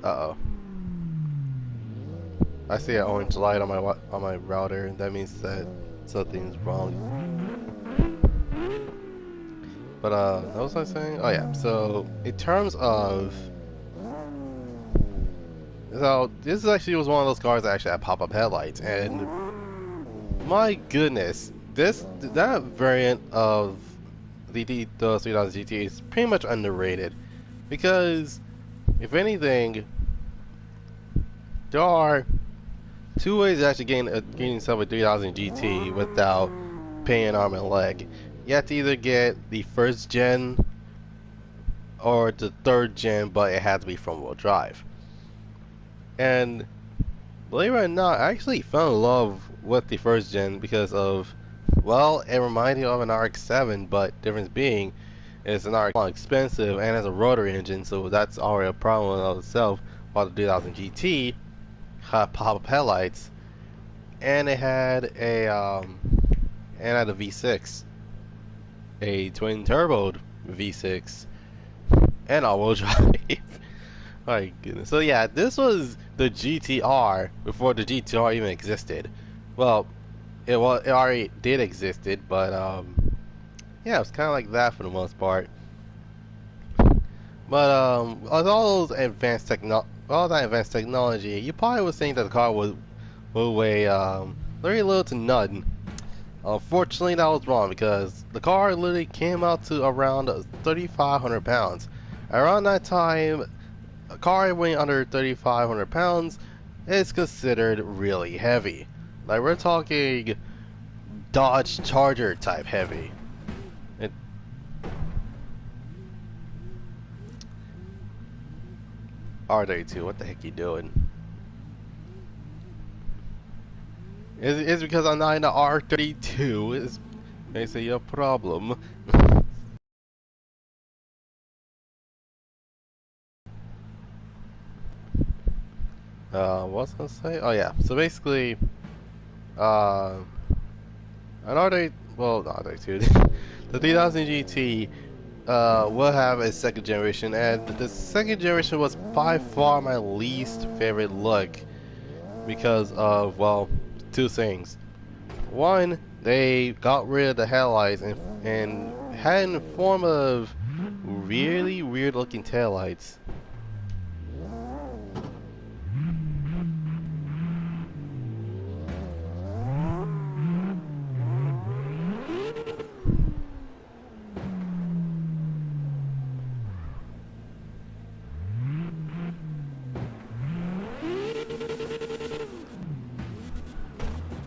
Speaker 1: Uh-oh. I see an orange light on my router, and that means that something's wrong. But what was I saying? Oh yeah. So in terms of, so this actually was one of those cars that actually had pop-up headlights, and my goodness, that variant of the 3000 GT is pretty much underrated because, if anything, there are two ways of actually getting yourself a 3000 GT without paying an arm and a leg. You have to either get the first gen or the third gen, but it had to be front wheel drive. And believe it or not, I actually fell in love with the first gen because of, well, it reminded me of an RX-7, but difference being it's an RX expensive and has a rotary engine, so that's already a problem in itself. While the 2000 GT had pop-up headlights, and it had a V6, a twin turboed V6, and all-wheel drive. My goodness. So yeah, this was the GTR before the GTR even existed. Well, it already did existed, but yeah, it was kind of like that for the most part. But with all that advanced technology, you probably would think that the car would weigh very little to none. Unfortunately, that was wrong because the car literally came out to around 3,500 pounds. Around that time, a car weighing under 3,500 pounds is considered really heavy. Like, we're talking Dodge Charger type heavy. R32, what the heck you doing? It's because I'm not in the R32. It's basically a problem. What was I gonna say? Oh yeah. So basically, uh, an R8, well, not R32, the 3000 GT will have a second generation, and the second generation was by far my least favorite look because of, well, two things. One, they got rid of the headlights and had in the form of really weird looking taillights.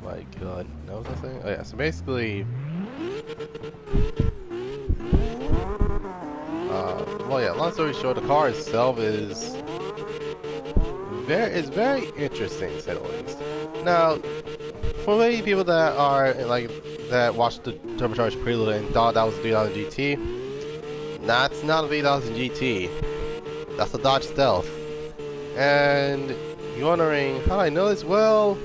Speaker 1: My god, that was the thing? Oh yeah, so basically, well yeah, long story short, the car itself is very interesting to say the least. Now, for many people that are like that watched the turbocharged prelude and thought that was a 3000 GT, that's not a 3000 GT. That's a Dodge Stealth. And you're wondering how I know this? Well,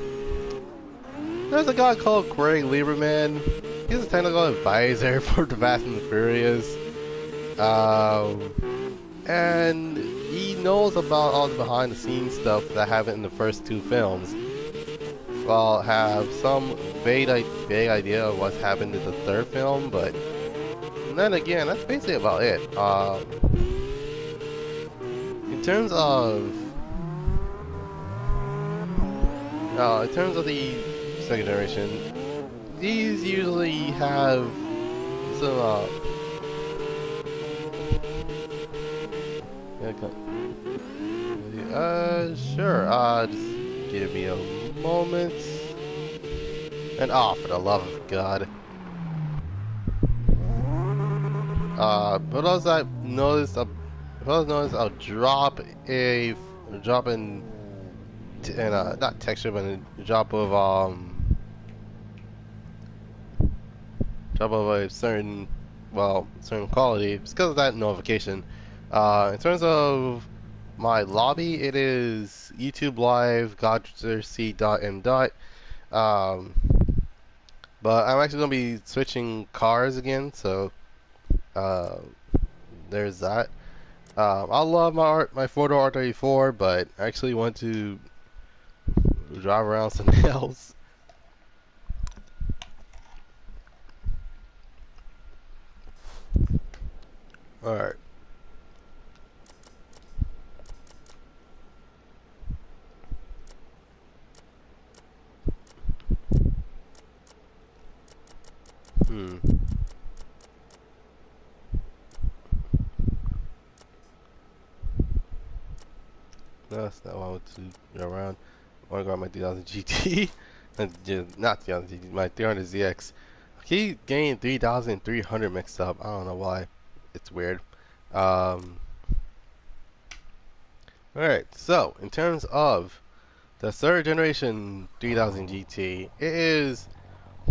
Speaker 1: there's a guy called Craig Lieberman. He's a technical advisor for the Fast and the Furious. And he knows about all the behind the scenes stuff that happened in the first two films. Well, have some vague idea of what's happened in the third film, but then again, that's basically about it. In terms of the second generation, these usually have some sure, just give me a moment. And oh, for the love of God. But also I noticed I'll drop in not texture, but a drop of a certain quality. It's because of that notification. In terms of my lobby, it is YouTube Live Goddrifter247sun. But I'm actually gonna be switching cars again, so there's that. I love my four-door R34, but I actually want to drive around something else. Alright. No, that's not what I want to go around. I want to go on my 3000 GT. Not 3000 GT, my 300ZX. I keep getting 3300 mixed up. I don't know why. It's weird. Alright, so in terms of the third generation 3000 GT, it is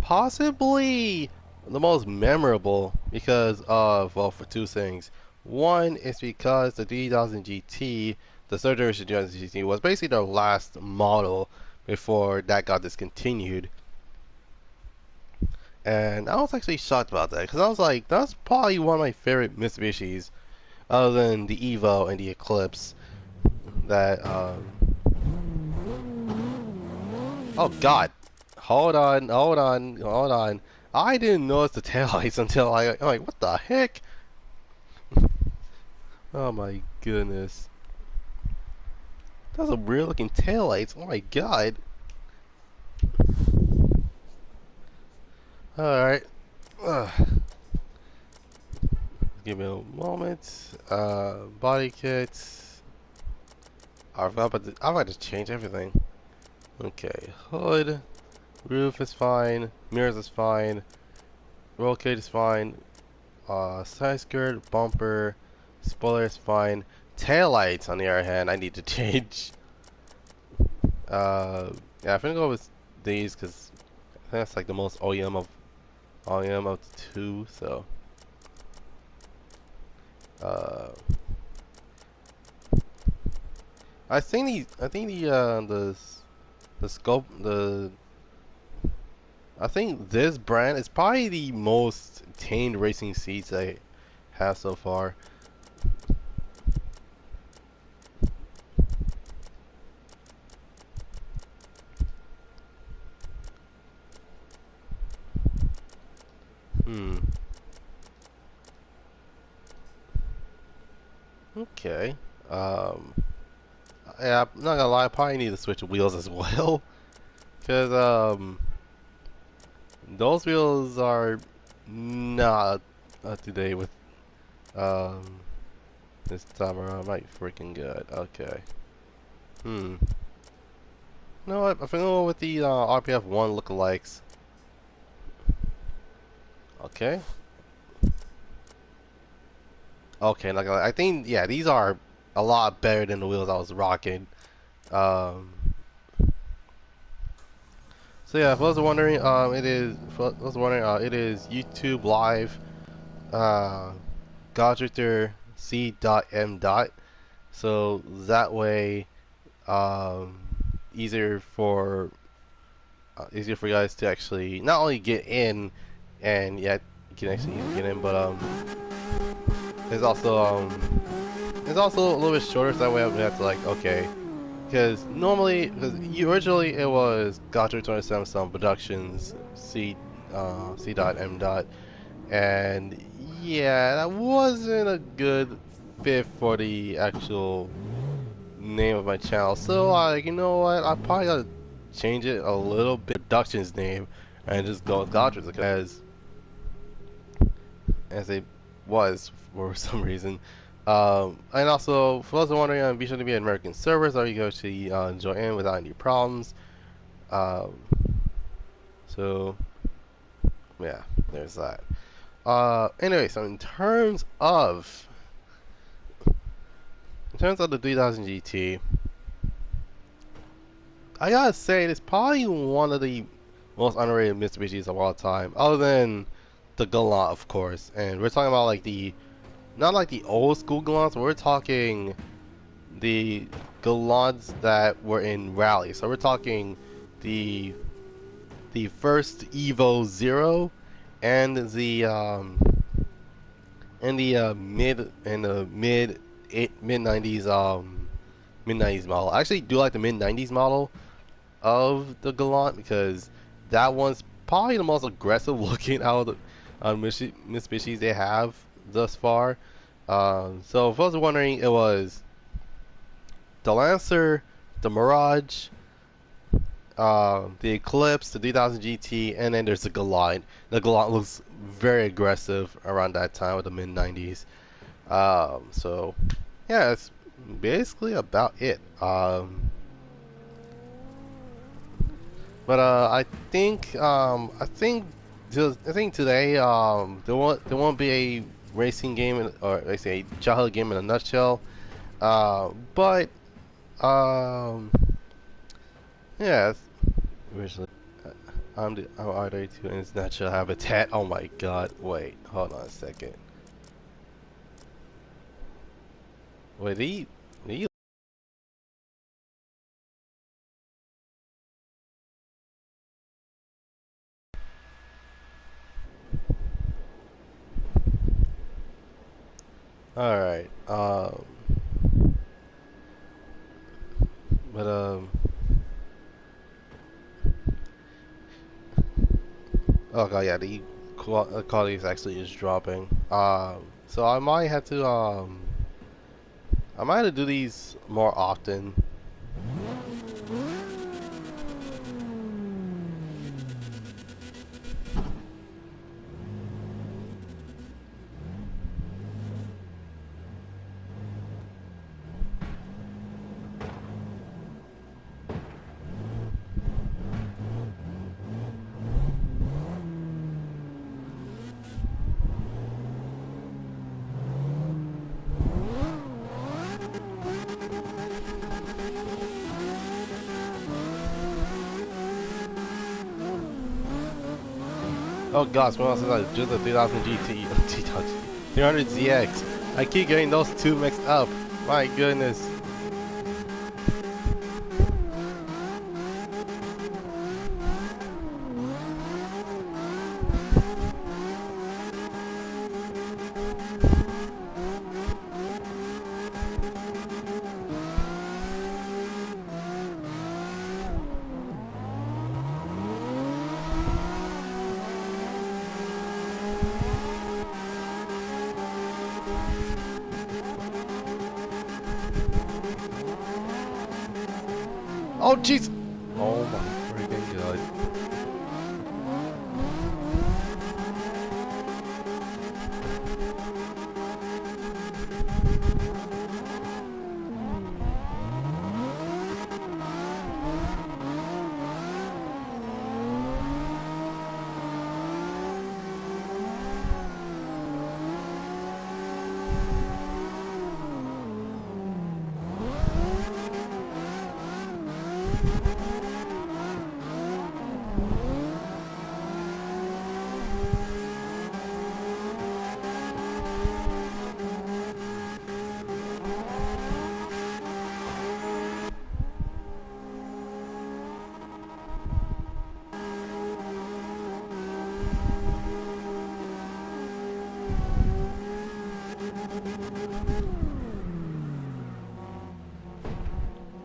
Speaker 1: possibly the most memorable because of, well, for two things. One is because the 3000 GT, the third generation 3000 GT, was basically their last model before that got discontinued. And I was actually shocked about that because I was like, that's probably one of my favorite Mitsubishis, other than the Evo and the Eclipse. That oh God, hold on. I didn't notice the taillights until I'm like, what the heck? Oh my goodness. Those are weird looking taillights. Oh my God. Alright. Give me a moment. Body kits. I've got to change everything. Okay, hood. Roof is fine. Mirrors is fine. Roll kit is fine. Side skirt, bumper, spoiler is fine. taillights, on the other hand, I need to change. Yeah, I'm gonna go with these because I think that's like the most OEM of the two. So, uh, I think the scope, I think this brand is probably the most tamed racing seats I have so far. Hmm. Okay. Um. Yeah, I'm not gonna lie. I probably need to switch wheels as well, cause those wheels are not up to date with um this time around. Might freaking good. Okay. Hmm. You know what? I'm gonna go with the RPF one lookalikes. Okay. Okay. Like I think yeah, these are a lot better than the wheels I was rocking. Um. So yeah, for those wondering, it is YouTube Live, uh, Goddrifter247sun. So that way, um, easier for easier for you guys to actually not only get in, and yeah, you can actually get in, but it's also it's also a little bit shorter. So that way, I have to like okay. Because normally, because originally it was Goddrifter247sun Productions C.M. And yeah, that wasn't a good fit for the actual name of my channel. So like, you know what? I probably gotta change it a little bit. Productions name and just go with Goddrifter as it was for some reason. And also, for those who are wondering, be sure to be on American servers, or you go to join in without any problems. Um, so, yeah, there's that. Anyway, so in terms of the 3000 GT, I gotta say it's probably one of the most underrated Mitsubishis of all time, other than the Galant, of course. And we're talking about like not like the old school Galants, but we're talking the Galants that were in Rally. So we're talking the first Evo Zero and the mid 90s mid 90s model. I actually do like the mid 90s model of the Galant because that one's probably the most aggressive looking out of the Mitsubishis they have thus far. So if I was wondering, it was the Lancer, the Mirage, the Eclipse, the 3000 GT, and then there's the Galant. The Galant looks very aggressive around that time with the mid 90s. So yeah, that's basically about it. But I think today there won't be a racing game or I say a childhood game in a nutshell. But um yeah, originally I'm R32 in its natural habitat. Oh my god! Wait, hold on a second. Wait, did he all right. But oh god, yeah, the quality is actually just dropping. So I might have to do these more often. Oh gosh, what else is that? Just a 3000 GT, 300ZX. I keep getting those two mixed up. My goodness. Oh jeez! Oh my freaking god.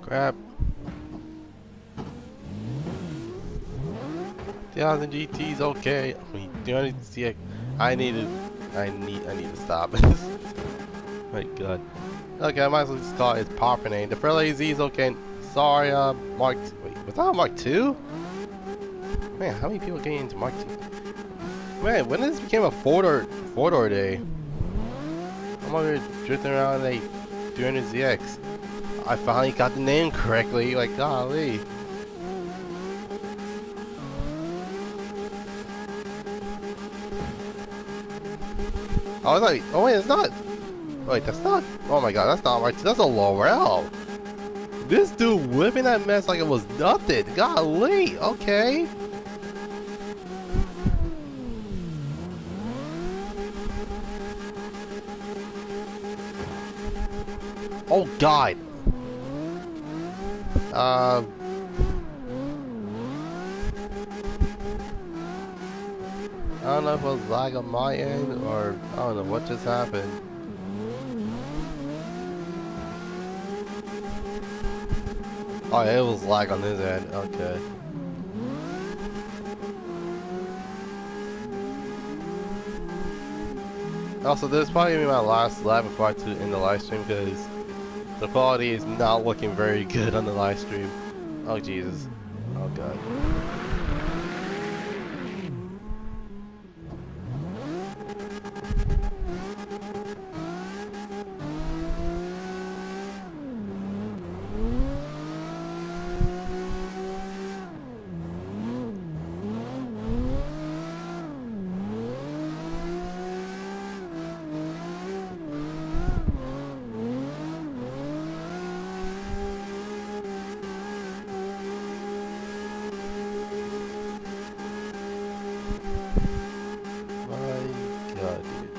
Speaker 1: Crap. 3000 GT's okay. I mean, 300ZX. I need to stop. My god. Okay, I might as well just call it its proper name. The Fairlay Z is okay. Sorry, Mark. Wait, was that a Mark 2? Man, how many people getting into Mark 2? Man, when this became a four-door day? I'm over here drifting around a 300ZX. I finally got the name correctly. Like, golly. I was like, oh wait, it's not. Wait, that's not. Oh my god, that's not Mark 2. That's a Laurel. This dude whipping that mess like it was nothing. Golly, okay. Oh god. I don't know if it was lag on my end or I don't know what just happened. Oh yeah, it was lag on his end. Okay. Also, this is probably gonna be my last lap before I end the live stream because the quality is not looking very good on the live stream. Oh Jesus. Oh god.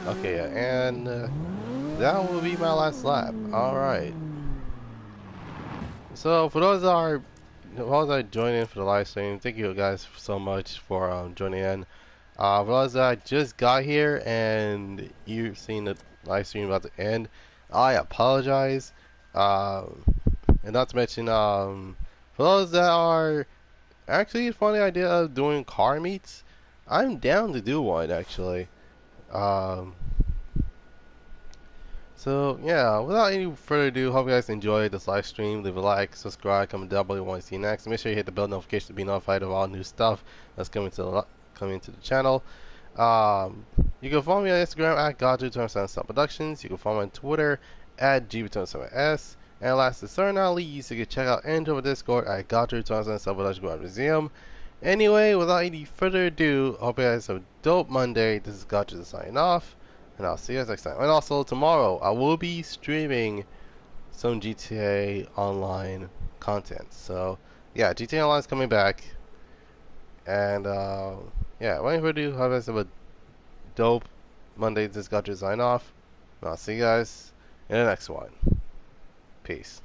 Speaker 1: Okay, yeah, and that will be my last lap. Alright. So, for those that are joining in for the live stream, thank you guys so much for joining in. For those that just got here and you've seen the live stream about to end, I apologize. And not to mention, for those that are actually, it's a funny idea of doing car meets, I'm down to do one actually. So yeah, without any further ado, hope you guys enjoyed this live stream. Leave a like, subscribe, comment down below what you want to see next. Make sure you hit the bell notification to be notified of all new stuff that's coming to the channel. You can follow me on Instagram at Goddrifter247sun Productions. You can follow me on Twitter at GB247s. And last but certainly not least, you can check out and join the Discord at Goddrifter247sun Production Museum. Anyway, without any further ado, hope you guys have a dope Monday. This is Goddrifter signing off. And I'll see you guys next time. And also tomorrow, I will be streaming some GTA Online content. So yeah, GTA Online is coming back, and yeah, waiting for you to have us a dope Monday. This got your sign off. I'll see you guys in the next one. Peace.